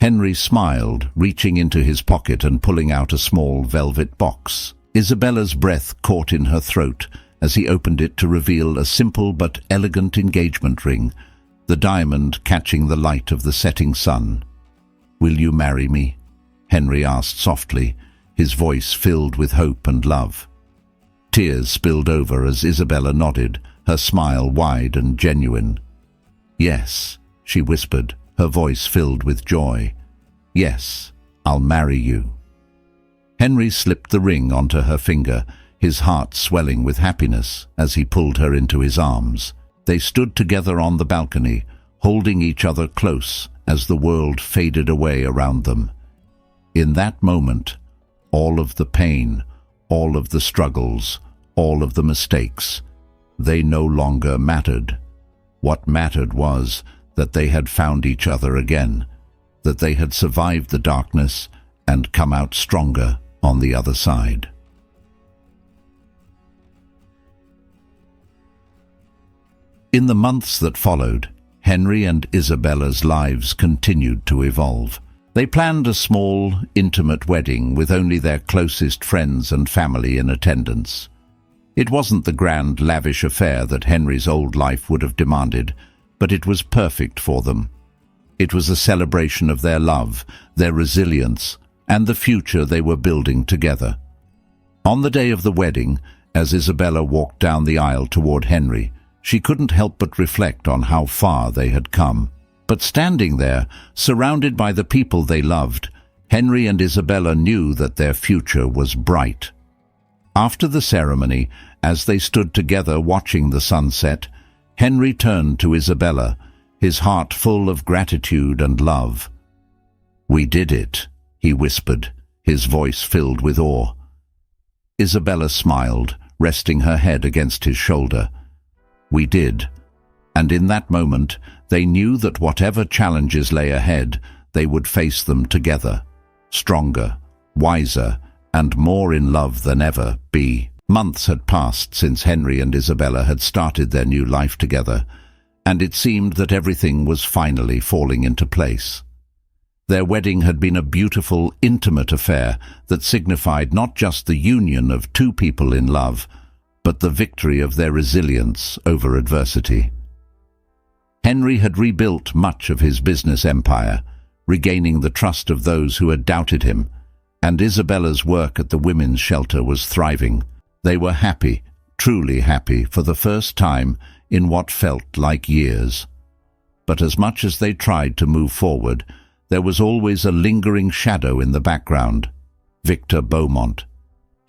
Henry smiled, reaching into his pocket and pulling out a small velvet box. Isabella's breath caught in her throat as he opened it to reveal a simple but elegant engagement ring, the diamond catching the light of the setting sun. "Will you marry me?" Henry asked softly, his voice filled with hope and love. Tears spilled over as Isabella nodded, her smile wide and genuine. "Yes," she whispered, her voice filled with joy. "Yes, I'll marry you." Henry slipped the ring onto her finger, his heart swelling with happiness as he pulled her into his arms. They stood together on the balcony, holding each other close as the world faded away around them. In that moment, all of the pain, all of the struggles, all of the mistakes, they no longer mattered. What mattered was that they had found each other again, that they had survived the darkness and come out stronger on the other side. In the months that followed, Henry and Isabella's lives continued to evolve. They planned a small, intimate wedding with only their closest friends and family in attendance. It wasn't the grand, lavish affair that Henry's old life would have demanded, but it was perfect for them. It was a celebration of their love, their resilience, and the future they were building together. On the day of the wedding, as Isabella walked down the aisle toward Henry, she couldn't help but reflect on how far they had come. But standing there, surrounded by the people they loved, Henry and Isabella knew that their future was bright. After the ceremony, as they stood together watching the sunset, Henry turned to Isabella, his heart full of gratitude and love. "We did it," he whispered, his voice filled with awe. Isabella smiled, resting her head against his shoulder. "We did," and in that moment they knew that whatever challenges lay ahead, they would face them together, stronger, wiser, and more in love than ever be. Months had passed since Henry and Isabella had started their new life together, and it seemed that everything was finally falling into place. Their wedding had been a beautiful, intimate affair that signified not just the union of two people in love, but the victory of their resilience over adversity. Henry had rebuilt much of his business empire, regaining the trust of those who had doubted him, and Isabella's work at the women's shelter was thriving. They were happy, truly happy, for the first time in what felt like years. But as much as they tried to move forward, there was always a lingering shadow in the background: Victor Beaumont.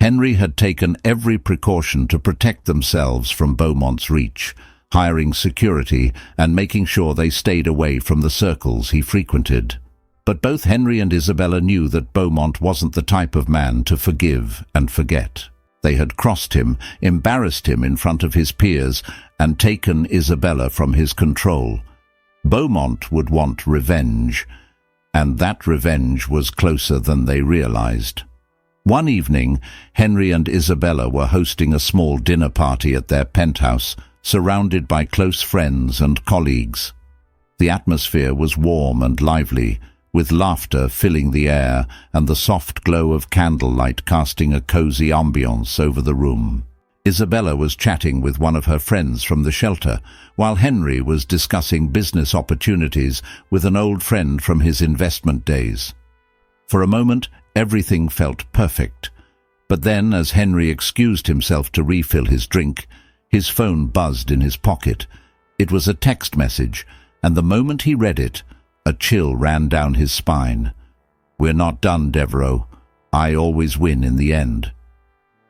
Henry had taken every precaution to protect themselves from Beaumont's reach, hiring security and making sure they stayed away from the circles he frequented. But both Henry and Isabella knew that Beaumont wasn't the type of man to forgive and forget. They had crossed him, embarrassed him in front of his peers, and taken Isabella from his control. Beaumont would want revenge, and that revenge was closer than they realized. One evening, Henry and Isabella were hosting a small dinner party at their penthouse, surrounded by close friends and colleagues. The atmosphere was warm and lively, with laughter filling the air and the soft glow of candlelight casting a cozy ambiance over the room. Isabella was chatting with one of her friends from the shelter, while Henry was discussing business opportunities with an old friend from his investment days. For a moment, everything felt perfect. But then, as Henry excused himself to refill his drink, his phone buzzed in his pocket. It was a text message, and the moment he read it, a chill ran down his spine. "We're not done, Devereaux. I always win in the end.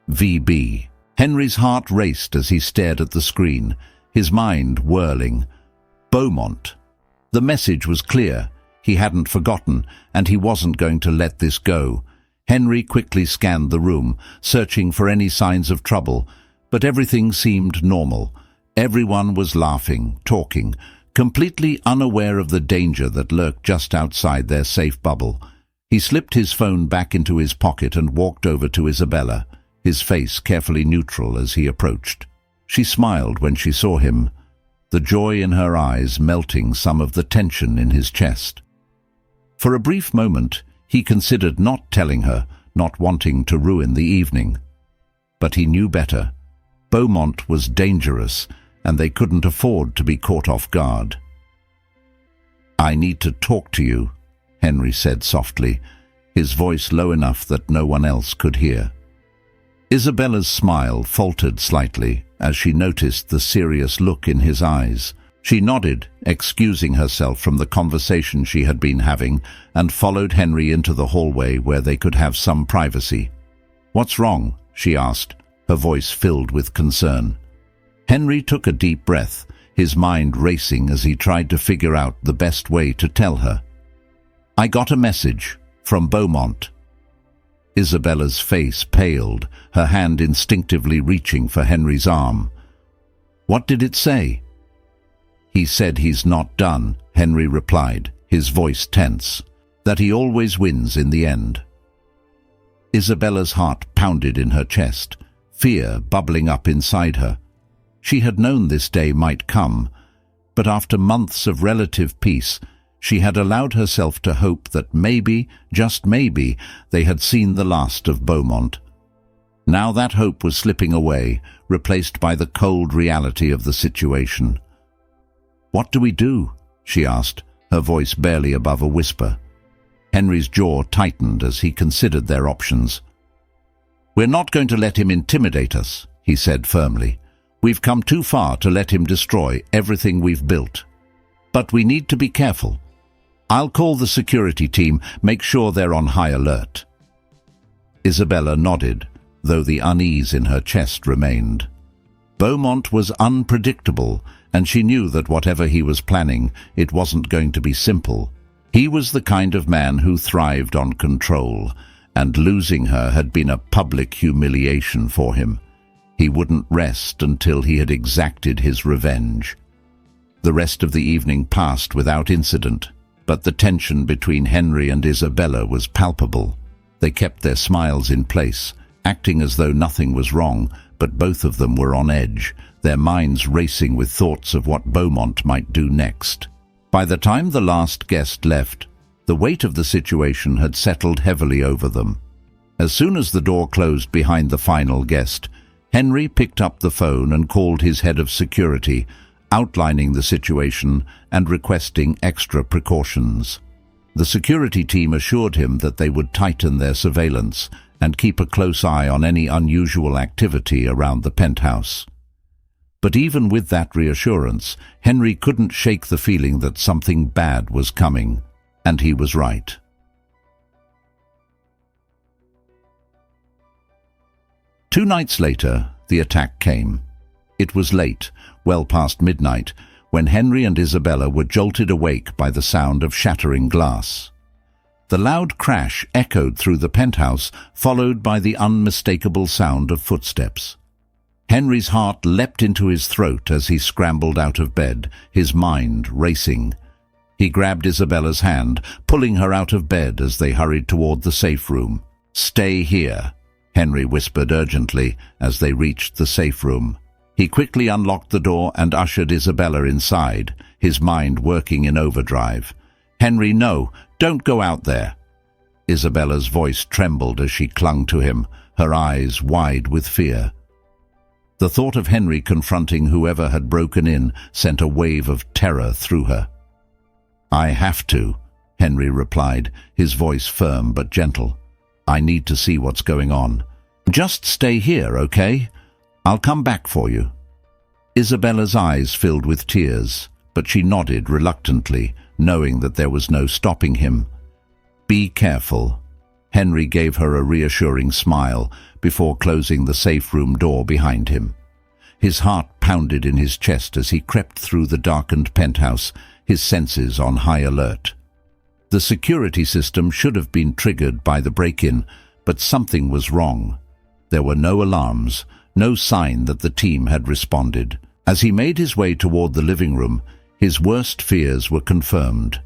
VB." Henry's heart raced as he stared at the screen, his mind whirling. Beaumont. The message was clear. He hadn't forgotten, and he wasn't going to let this go. Henry quickly scanned the room, searching for any signs of trouble, but everything seemed normal. Everyone was laughing, talking, completely unaware of the danger that lurked just outside their safe bubble. He slipped his phone back into his pocket and walked over to Isabella, his face carefully neutral as he approached. She smiled when she saw him, the joy in her eyes melting some of the tension in his chest. For a brief moment, he considered not telling her, not wanting to ruin the evening. But he knew better. Beaumont was dangerous, and they couldn't afford to be caught off guard. "I need to talk to you," Henry said softly, his voice low enough that no one else could hear. Isabella's smile faltered slightly as she noticed the serious look in his eyes. She nodded, excusing herself from the conversation she had been having, and followed Henry into the hallway where they could have some privacy. "What's wrong?" she asked, her voice filled with concern. Henry took a deep breath, his mind racing as he tried to figure out the best way to tell her. "I got a message from Beaumont." Isabella's face paled, her hand instinctively reaching for Henry's arm. "What did it say?" "He said he's not done," Henry replied, his voice tense. "That he always wins in the end." Isabella's heart pounded in her chest, fear bubbling up inside her. She had known this day might come, but after months of relative peace, she had allowed herself to hope that maybe, just maybe, they had seen the last of Beaumont. Now that hope was slipping away, replaced by the cold reality of the situation. "What do we do?" she asked, her voice barely above a whisper. Henry's jaw tightened as he considered their options. "We're not going to let him intimidate us," he said firmly. "We've come too far to let him destroy everything we've built. But we need to be careful. I'll call the security team, make sure they're on high alert." Isabella nodded, though the unease in her chest remained. Beaumont was unpredictable, and she knew that whatever he was planning, it wasn't going to be simple. He was the kind of man who thrived on control, and losing her had been a public humiliation for him. He wouldn't rest until he had exacted his revenge. The rest of the evening passed without incident, but the tension between Henry and Isabella was palpable. They kept their smiles in place, acting as though nothing was wrong, but both of them were on edge, their minds racing with thoughts of what Beaumont might do next. By the time the last guest left, the weight of the situation had settled heavily over them. As soon as the door closed behind the final guest, Henry picked up the phone and called his head of security, outlining the situation and requesting extra precautions. The security team assured him that they would tighten their surveillance and keep a close eye on any unusual activity around the penthouse. But even with that reassurance, Henry couldn't shake the feeling that something bad was coming, and he was right. Two nights later, the attack came. It was late, well past midnight, when Henry and Isabella were jolted awake by the sound of shattering glass. The loud crash echoed through the penthouse, followed by the unmistakable sound of footsteps. Henry's heart leapt into his throat as he scrambled out of bed, his mind racing. He grabbed Isabella's hand, pulling her out of bed as they hurried toward the safe room. "Stay here," Henry whispered urgently as they reached the safe room. He quickly unlocked the door and ushered Isabella inside, his mind working in overdrive. "Henry, no, don't go out there." Isabella's voice trembled as she clung to him, her eyes wide with fear. The thought of Henry confronting whoever had broken in sent a wave of terror through her. "I have to," Henry replied, his voice firm but gentle. "I need to see what's going on. Just stay here, okay? I'll come back for you." Isabella's eyes filled with tears, but she nodded reluctantly, knowing that there was no stopping him. "Be careful." Henry gave her a reassuring smile before closing the safe room door behind him. His heart pounded in his chest as he crept through the darkened penthouse, his senses on high alert. The security system should have been triggered by the break-in, but something was wrong. There were no alarms, no sign that the team had responded. As he made his way toward the living room, his worst fears were confirmed.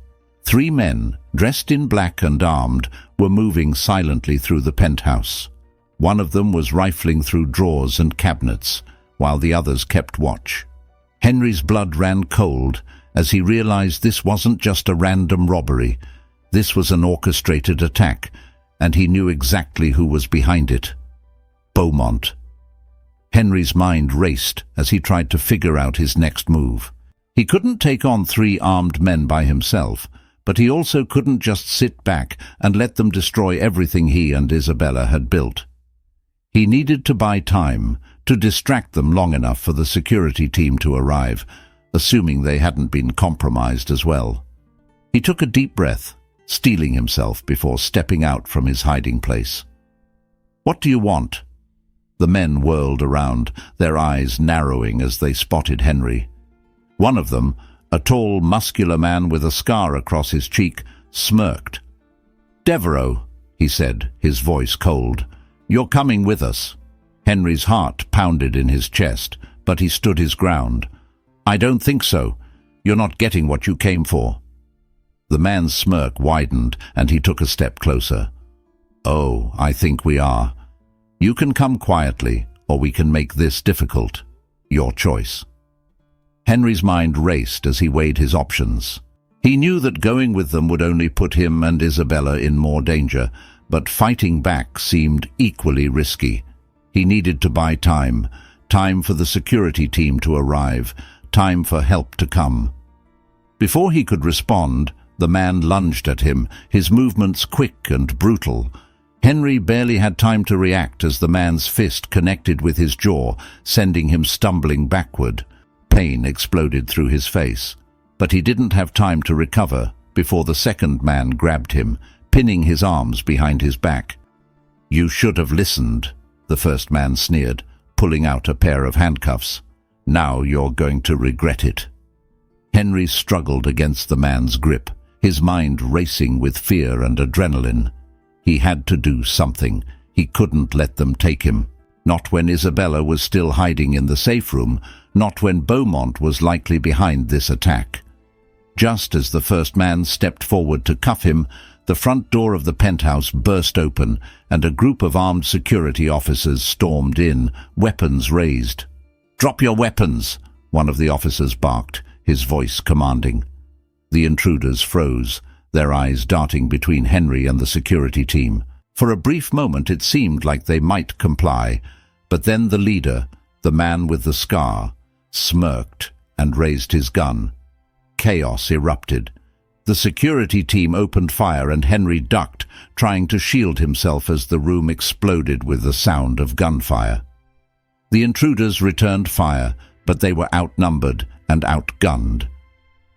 3 men, dressed in black and armed, were moving silently through the penthouse. One of them was rifling through drawers and cabinets, while the others kept watch. Henry's blood ran cold as he realized this wasn't just a random robbery. This was an orchestrated attack, and he knew exactly who was behind it. Beaumont. Henry's mind raced as he tried to figure out his next move. He couldn't take on 3 armed men by himself, but he also couldn't just sit back and let them destroy everything he and Isabella had built. He needed to buy time, to distract them long enough for the security team to arrive, assuming they hadn't been compromised as well. He took a deep breath, steeling himself before stepping out from his hiding place. "What do you want?" The men whirled around, their eyes narrowing as they spotted Henry. One of them, a tall, muscular man with a scar across his cheek, smirked. "Devereaux," he said, his voice cold, "you're coming with us." Henry's heart pounded in his chest, but he stood his ground. "I don't think so. You're not getting what you came for." The man's smirk widened, and he took a step closer. "Oh, I think we are. You can come quietly, or we can make this difficult. Your choice." Henry's mind raced as he weighed his options. He knew that going with them would only put him and Isabella in more danger, but fighting back seemed equally risky. He needed to buy time, time for the security team to arrive, time for help to come. Before he could respond, the man lunged at him, his movements quick and brutal. Henry barely had time to react as the man's fist connected with his jaw, sending him stumbling backward. Pain exploded through his face, but he didn't have time to recover before the second man grabbed him, pinning his arms behind his back. "You should have listened," the first man sneered, pulling out a pair of handcuffs. "Now you're going to regret it." Henry struggled against the man's grip, his mind racing with fear and adrenaline. He had to do something. He couldn't let them take him. Not when Isabella was still hiding in the safe room, not when Beaumont was likely behind this attack. Just as the first man stepped forward to cuff him, the front door of the penthouse burst open, and a group of armed security officers stormed in, weapons raised. "Drop your weapons," one of the officers barked, his voice commanding. The intruders froze, their eyes darting between Henry and the security team. For a brief moment it seemed like they might comply, but then the leader, the man with the scar, smirked and raised his gun. Chaos erupted. The security team opened fire and Henry ducked, trying to shield himself as the room exploded with the sound of gunfire. The intruders returned fire, but they were outnumbered and outgunned.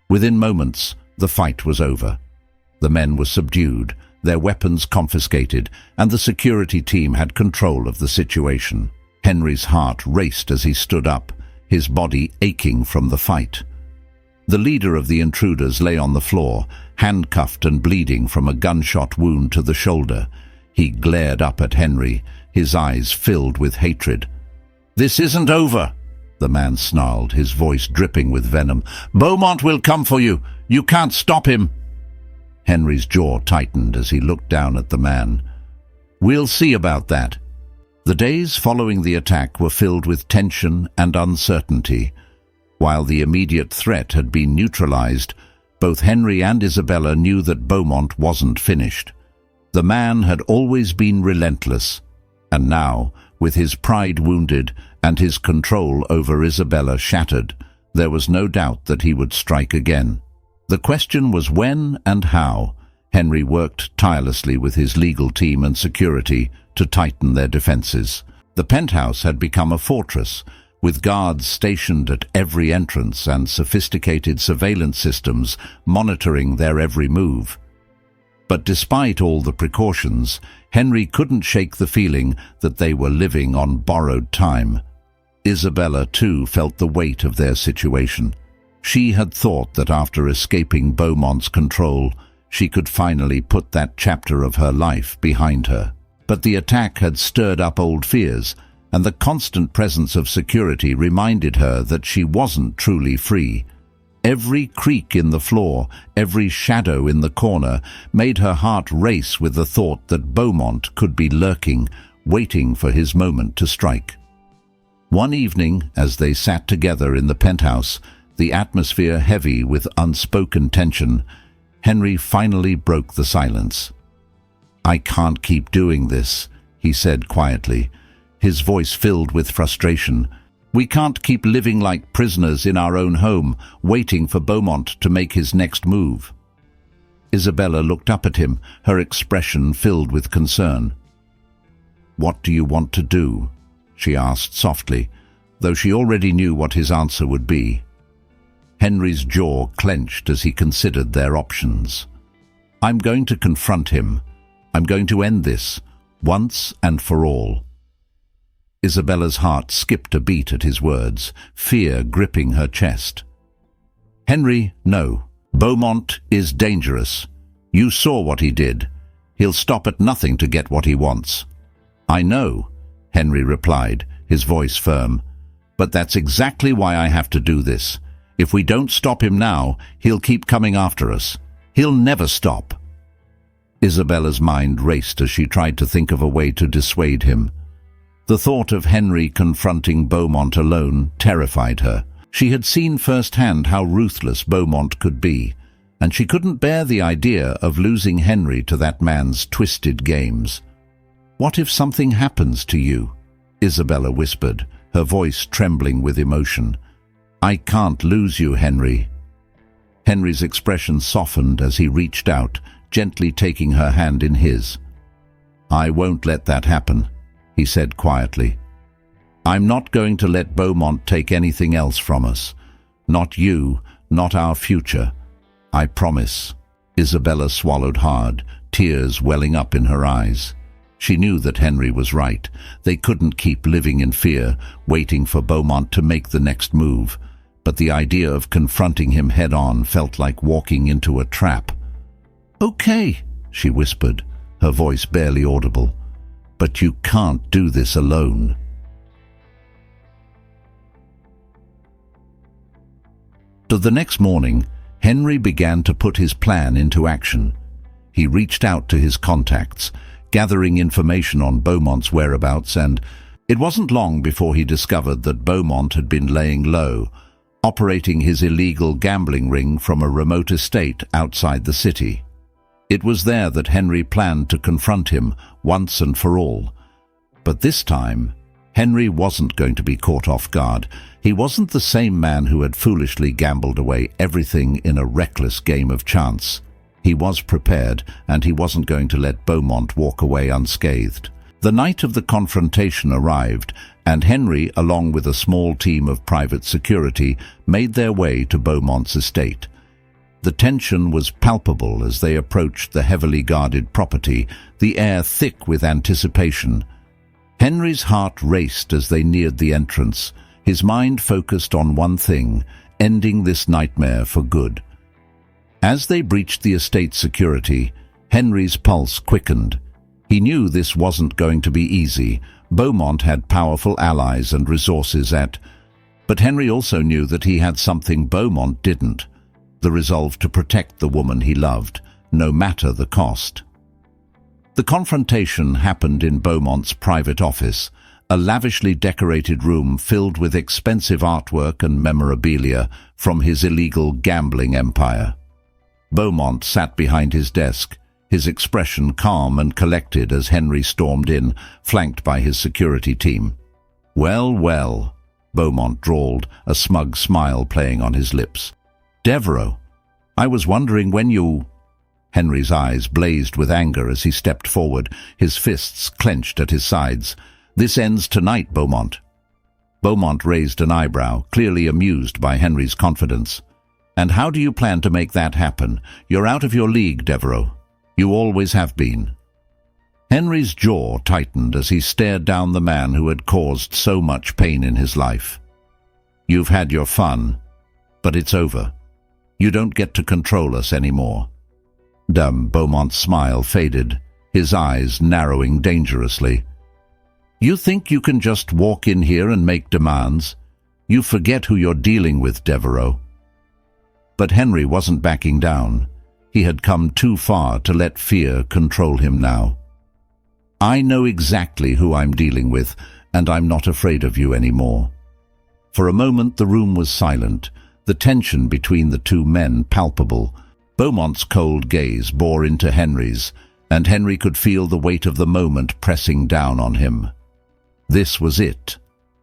Within moments, the fight was over. The men were subdued, their weapons confiscated, and the security team had control of the situation. Henry's heart raced as he stood up, his body aching from the fight. The leader of the intruders lay on the floor, handcuffed and bleeding from a gunshot wound to the shoulder. He glared up at Henry, his eyes filled with hatred. "This isn't over," the man snarled, his voice dripping with venom. "Beaumont will come for you. You can't stop him." Henry's jaw tightened as he looked down at the man. "We'll see about that." The days following the attack were filled with tension and uncertainty. While the immediate threat had been neutralized, both Henry and Isabella knew that Beaumont wasn't finished. The man had always been relentless, and now, with his pride wounded and his control over Isabella shattered, there was no doubt that he would strike again. The question was when and how. Henry worked tirelessly with his legal team and security to tighten their defenses. The penthouse had become a fortress, with guards stationed at every entrance and sophisticated surveillance systems monitoring their every move. But despite all the precautions, Henry couldn't shake the feeling that they were living on borrowed time. Isabella, too, felt the weight of their situation. She had thought that after escaping Beaumont's control, she could finally put that chapter of her life behind her. But the attack had stirred up old fears, and the constant presence of security reminded her that she wasn't truly free. Every creak in the floor, every shadow in the corner, made her heart race with the thought that Beaumont could be lurking, waiting for his moment to strike. One evening, as they sat together in the penthouse, the atmosphere heavy with unspoken tension, Henry finally broke the silence. "I can't keep doing this," he said quietly, his voice filled with frustration. "We can't keep living like prisoners in our own home, waiting for Beaumont to make his next move." Isabella looked up at him, her expression filled with concern. "What do you want to do?" she asked softly, though she already knew what his answer would be. Henry's jaw clenched as he considered their options. "I'm going to confront him. I'm going to end this, once and for all." Isabella's heart skipped a beat at his words, fear gripping her chest. "Henry, no. Beaumont is dangerous. You saw what he did. He'll stop at nothing to get what he wants." "I know," Henry replied, his voice firm. "But that's exactly why I have to do this. If we don't stop him now, he'll keep coming after us. He'll never stop." Isabella's mind raced as she tried to think of a way to dissuade him. The thought of Henry confronting Beaumont alone terrified her. She had seen firsthand how ruthless Beaumont could be, and she couldn't bear the idea of losing Henry to that man's twisted games. "What if something happens to you?" Isabella whispered, her voice trembling with emotion. "I can't lose you, Henry." Henry's expression softened as he reached out, gently taking her hand in his. "I won't let that happen," he said quietly. "I'm not going to let Beaumont take anything else from us. Not you, not our future. I promise." Isabella swallowed hard, tears welling up in her eyes. She knew that Henry was right. They couldn't keep living in fear, waiting for Beaumont to make the next move. But the idea of confronting him head-on felt like walking into a trap. "Okay," she whispered, her voice barely audible. "But you can't do this alone." So the next morning, Henry began to put his plan into action. He reached out to his contacts, gathering information on Beaumont's whereabouts, and it wasn't long before he discovered that Beaumont had been laying low, operating his illegal gambling ring from a remote estate outside the city. It was there that Henry planned to confront him once and for all. But this time, Henry wasn't going to be caught off guard. He wasn't the same man who had foolishly gambled away everything in a reckless game of chance. He was prepared, and he wasn't going to let Beaumont walk away unscathed. The night of the confrontation arrived, and Henry, along with a small team of private security, made their way to Beaumont's estate. The tension was palpable as they approached the heavily guarded property, the air thick with anticipation. Henry's heart raced as they neared the entrance, his mind focused on one thing, ending this nightmare for good. As they breached the estate security, Henry's pulse quickened. He knew this wasn't going to be easy. Beaumont had powerful allies and resources but Henry also knew that he had something Beaumont didn't: the resolve to protect the woman he loved, no matter the cost. The confrontation happened in Beaumont's private office, a lavishly decorated room filled with expensive artwork and memorabilia from his illegal gambling empire. Beaumont sat behind his desk, his expression calm and collected as Henry stormed in, flanked by his security team. "Well, well," Beaumont drawled, a smug smile playing on his lips. "Devereaux, I was wondering when you—" Henry's eyes blazed with anger as he stepped forward, his fists clenched at his sides. "This ends tonight, Beaumont." Beaumont raised an eyebrow, clearly amused by Henry's confidence. "And how do you plan to make that happen? You're out of your league, Devereaux. You always have been." Henry's jaw tightened as he stared down the man who had caused so much pain in his life. "You've had your fun, but it's over. You don't get to control us anymore." Beaumont's smile faded, his eyes narrowing dangerously. "You think you can just walk in here and make demands? You forget who you're dealing with, Devereaux." But Henry wasn't backing down. He had come too far to let fear control him now. "I know exactly who I'm dealing with, and I'm not afraid of you anymore." For a moment the room was silent, the tension between the two men palpable. Beaumont's cold gaze bore into Henry's, and Henry could feel the weight of the moment pressing down on him. This was it,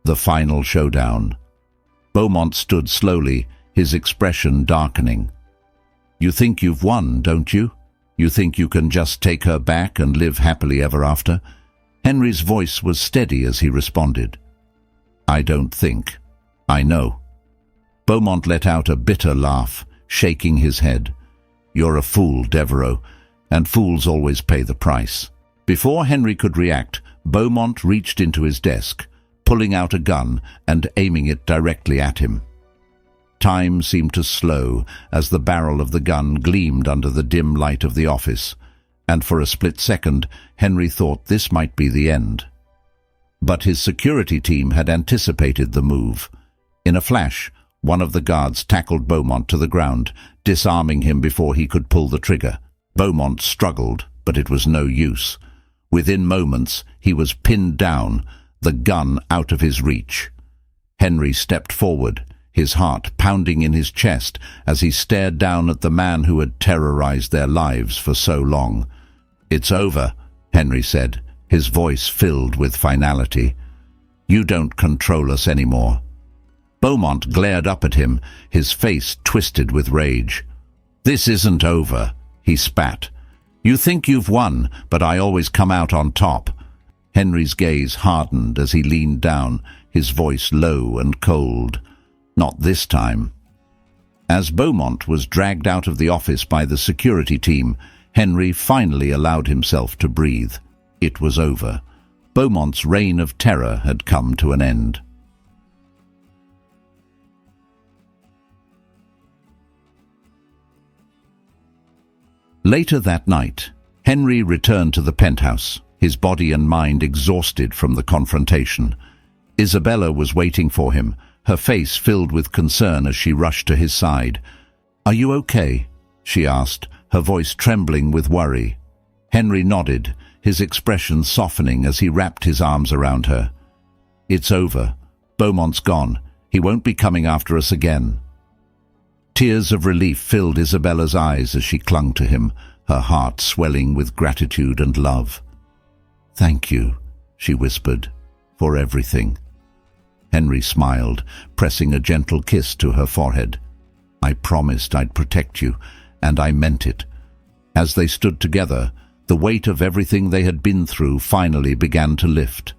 the final showdown. Beaumont stood slowly, his expression darkening. "You think you've won, don't you?" You think you can just take her back and live happily ever after? Henry's voice was steady as he responded. I don't think. I know. Beaumont let out a bitter laugh, shaking his head. You're a fool, Devereux, and fools always pay the price. Before Henry could react, Beaumont reached into his desk, pulling out a gun and aiming it directly at him. Time seemed to slow as the barrel of the gun gleamed under the dim light of the office, and for a split second Henry thought this might be the end. But his security team had anticipated the move. In a flash, one of the guards tackled Beaumont to the ground, disarming him before he could pull the trigger. Beaumont struggled, but it was no use. Within moments, he was pinned down, the gun out of his reach. Henry stepped forward, his heart pounding in his chest as he stared down at the man who had terrorized their lives for so long. It's over, Henry said, his voice filled with finality. You don't control us anymore. Beaumont glared up at him, his face twisted with rage. This isn't over, he spat. You think you've won, but I always come out on top. Henry's gaze hardened as he leaned down, his voice low and cold. Not this time. As Beaumont was dragged out of the office by the security team, Henry finally allowed himself to breathe. It was over. Beaumont's reign of terror had come to an end. Later that night, Henry returned to the penthouse, his body and mind exhausted from the confrontation. Isabella was waiting for him, her face filled with concern as she rushed to his side. Are you okay? She asked, her voice trembling with worry. Henry nodded, his expression softening as he wrapped his arms around her. It's over. Beaumont's gone. He won't be coming after us again. Tears of relief filled Isabella's eyes as she clung to him, her heart swelling with gratitude and love. Thank you, she whispered, for everything. Henry smiled, pressing a gentle kiss to her forehead. I promised I'd protect you, and I meant it. As they stood together, the weight of everything they had been through finally began to lift.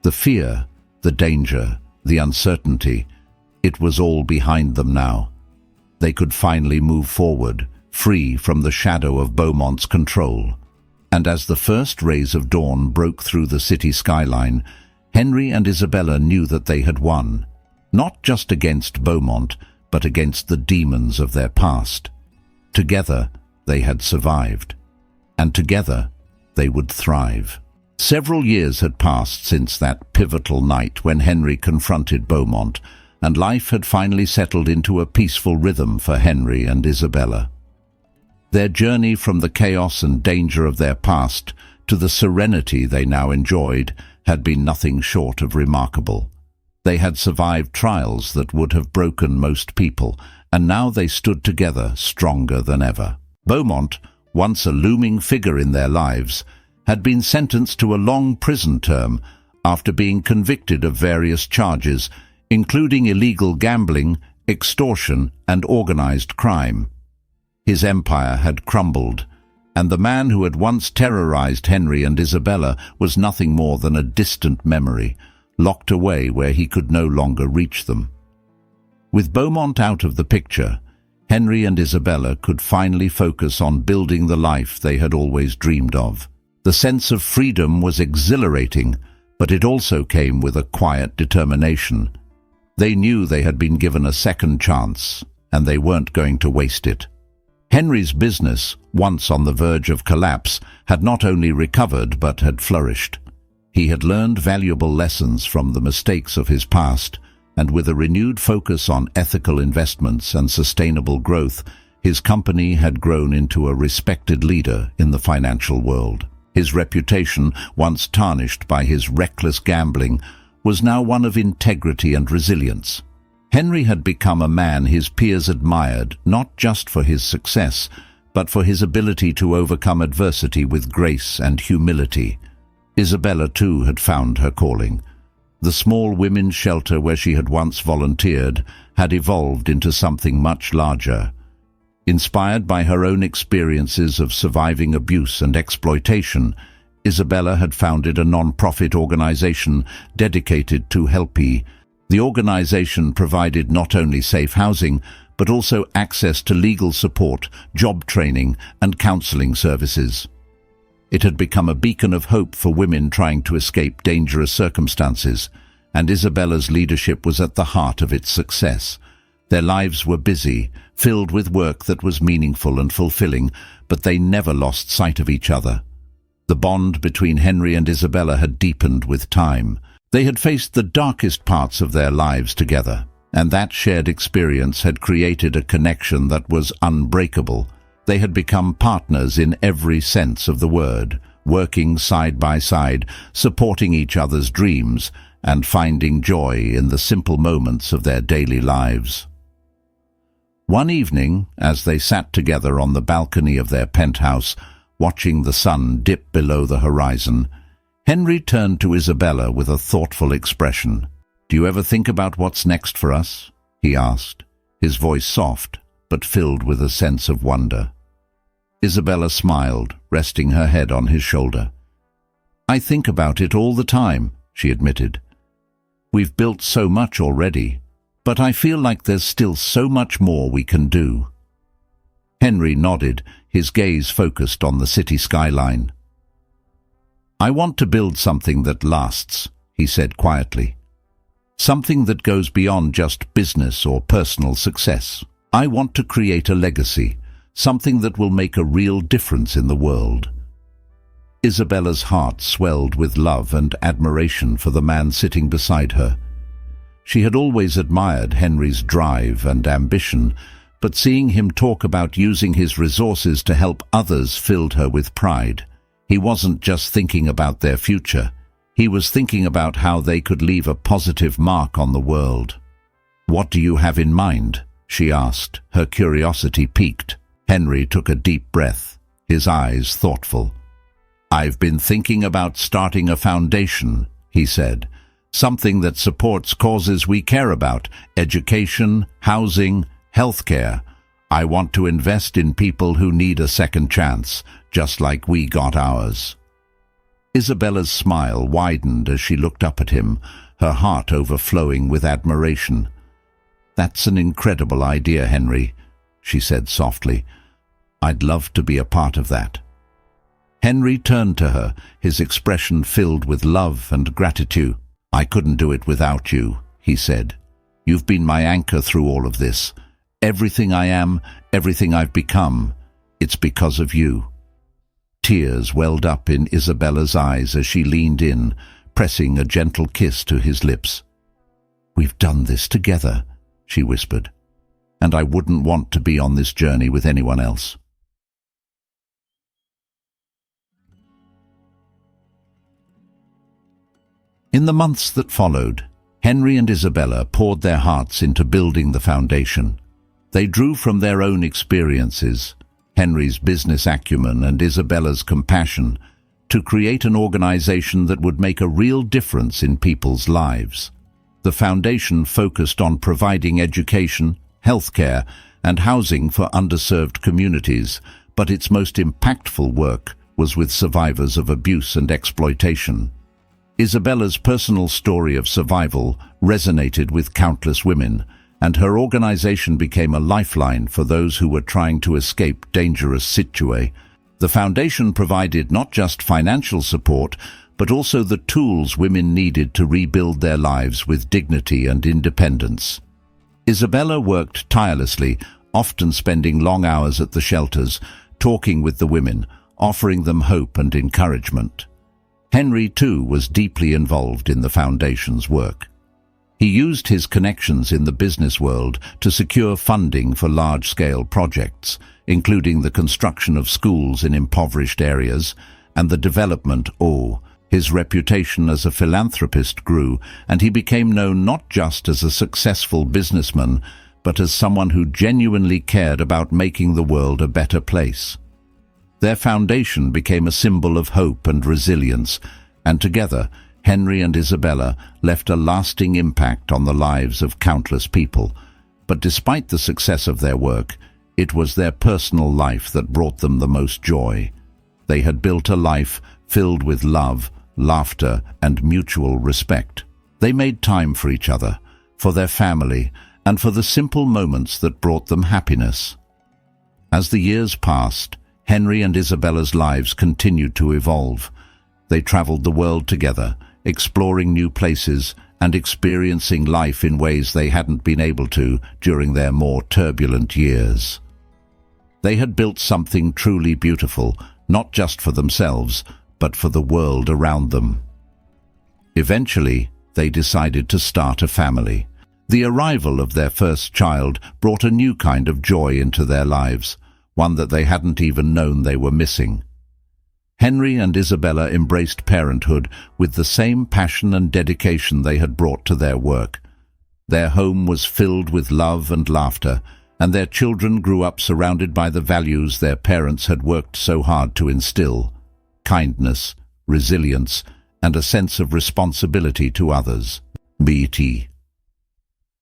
The fear, the danger, the uncertainty, it was all behind them now. They could finally move forward, free from the shadow of Beaumont's control. And as the first rays of dawn broke through the city skyline, Henry and Isabella knew that they had won, not just against Beaumont, but against the demons of their past. Together, they had survived, and together, they would thrive. Several years had passed since that pivotal night when Henry confronted Beaumont, and life had finally settled into a peaceful rhythm for Henry and Isabella. Their journey from the chaos and danger of their past to the serenity they now enjoyed had been nothing short of remarkable. They had survived trials that would have broken most people, and now they stood together stronger than ever. Beaumont, once a looming figure in their lives, had been sentenced to a long prison term after being convicted of various charges, including illegal gambling, extortion, and organized crime. His empire had crumbled, and the man who had once terrorized Henry and Isabella was nothing more than a distant memory, locked away where he could no longer reach them. With Beaumont out of the picture, Henry and Isabella could finally focus on building the life they had always dreamed of. The sense of freedom was exhilarating, but it also came with a quiet determination. They knew they had been given a second chance, and they weren't going to waste it. Henry's business, once on the verge of collapse, had not only recovered but had flourished. He had learned valuable lessons from the mistakes of his past, and with a renewed focus on ethical investments and sustainable growth, his company had grown into a respected leader in the financial world. His reputation, once tarnished by his reckless gambling, was now one of integrity and resilience. Henry had become a man his peers admired, not just for his success, but for his ability to overcome adversity with grace and humility. Isabella, too, had found her calling. The small women's shelter where she had once volunteered had evolved into something much larger. Inspired by her own experiences of surviving abuse and exploitation, Isabella had founded a non-profit organization dedicated to helping. The organization provided not only safe housing, but also access to legal support, job training, and counseling services. It had become a beacon of hope for women trying to escape dangerous circumstances, and Isabella's leadership was at the heart of its success. Their lives were busy, filled with work that was meaningful and fulfilling, but they never lost sight of each other. The bond between Henry and Isabella had deepened with time. They had faced the darkest parts of their lives together, and that shared experience had created a connection that was unbreakable. They had become partners in every sense of the word, working side by side, supporting each other's dreams, and finding joy in the simple moments of their daily lives. One evening, as they sat together on the balcony of their penthouse, watching the sun dip below the horizon, Henry turned to Isabella with a thoughtful expression. "Do you ever think about what's next for us?" he asked, his voice soft, but filled with a sense of wonder. Isabella smiled, resting her head on his shoulder. "I think about it all the time," she admitted. "We've built so much already, but I feel like there's still so much more we can do." Henry nodded, his gaze focused on the city skyline. "I want to build something that lasts," he said quietly. "Something that goes beyond just business or personal success. I want to create a legacy, something that will make a real difference in the world." Isabella's heart swelled with love and admiration for the man sitting beside her. She had always admired Henry's drive and ambition, but seeing him talk about using his resources to help others filled her with pride. He wasn't just thinking about their future. He was thinking about how they could leave a positive mark on the world. "What do you have in mind?" she asked, her curiosity piqued. Henry took a deep breath, his eyes thoughtful. "I've been thinking about starting a foundation," he said. "Something that supports causes we care about, education, housing, healthcare. I want to invest in people who need a second chance, just like we got ours." Isabella's smile widened as she looked up at him, her heart overflowing with admiration. "That's an incredible idea, Henry," she said softly. "I'd love to be a part of that." Henry turned to her, his expression filled with love and gratitude. "I couldn't do it without you," he said. "You've been my anchor through all of this. Everything I am, everything I've become, it's because of you." Tears welled up in Isabella's eyes as she leaned in, pressing a gentle kiss to his lips. "We've done this together," she whispered, "and I wouldn't want to be on this journey with anyone else." In the months that followed, Henry and Isabella poured their hearts into building the foundation. They drew from their own experiences, Henry's business acumen and Isabella's compassion, to create an organization that would make a real difference in people's lives. The foundation focused on providing education, healthcare, and housing for underserved communities, but its most impactful work was with survivors of abuse and exploitation. Isabella's personal story of survival resonated with countless women, and her organization became a lifeline for those who were trying to escape dangerous situations. The foundation provided not just financial support, but also the tools women needed to rebuild their lives with dignity and independence. Isabella worked tirelessly, often spending long hours at the shelters, talking with the women, offering them hope and encouragement. Henry, too, was deeply involved in the foundation's work. He used his connections in the business world to secure funding for large-scale projects, including the construction of schools in impoverished areas and the development of. His reputation as a philanthropist grew, and he became known not just as a successful businessman, but as someone who genuinely cared about making the world a better place. Their foundation became a symbol of hope and resilience, and together, Henry and Isabella left a lasting impact on the lives of countless people. But despite the success of their work, It was their personal life that brought them the most joy. They had built a life filled with love, laughter, and mutual respect. They made time for each other, for their family, and for the simple moments that brought them happiness. As the years passed, Henry and Isabella's lives continued to evolve. They traveled the world together, exploring new places and experiencing life in ways they hadn't been able to during their more turbulent years. They had built something truly beautiful, not just for themselves, but for the world around them. Eventually, they decided to start a family. The arrival of their first child brought a new kind of joy into their lives, one that they hadn't even known they were missing. Henry and Isabella embraced parenthood with the same passion and dedication they had brought to their work. Their home was filled with love and laughter, and their children grew up surrounded by the values their parents had worked so hard to instill: kindness, resilience, and a sense of responsibility to others. B.T.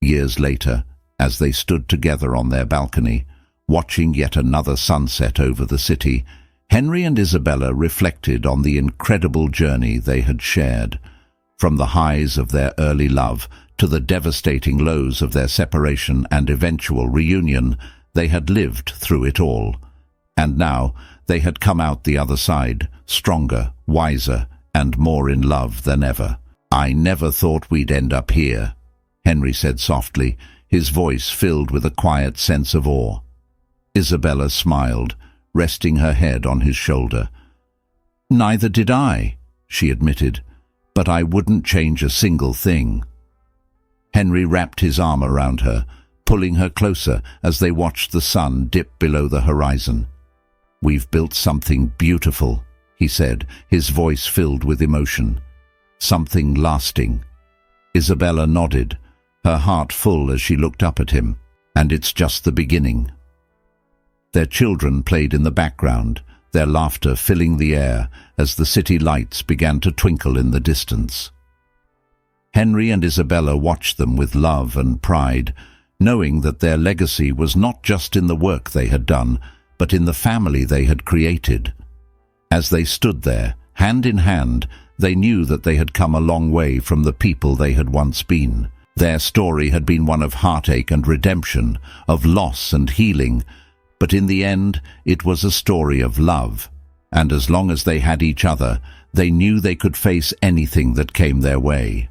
Years later, as they stood together on their balcony, watching yet another sunset over the city, Henry and Isabella reflected on the incredible journey they had shared. From the highs of their early love to the devastating lows of their separation and eventual reunion, they had lived through it all. And now they had come out the other side, stronger, wiser, and more in love than ever. "I never thought we'd end up here," Henry said softly, his voice filled with a quiet sense of awe. Isabella smiled, resting her head on his shoulder. "Neither did I," she admitted, "but I wouldn't change a single thing." Henry wrapped his arm around her, pulling her closer as they watched the sun dip below the horizon. "We've built something beautiful," he said, his voice filled with emotion. "Something lasting." Isabella nodded, her heart full as she looked up at him. "And it's just the beginning." Their children played in the background, their laughter filling the air as the city lights began to twinkle in the distance. Henry and Isabella watched them with love and pride, knowing that their legacy was not just in the work they had done, but in the family they had created. As they stood there, hand in hand, they knew that they had come a long way from the people they had once been. Their story had been one of heartache and redemption, of loss and healing, but in the end, it was a story of love, and as long as they had each other, they knew they could face anything that came their way.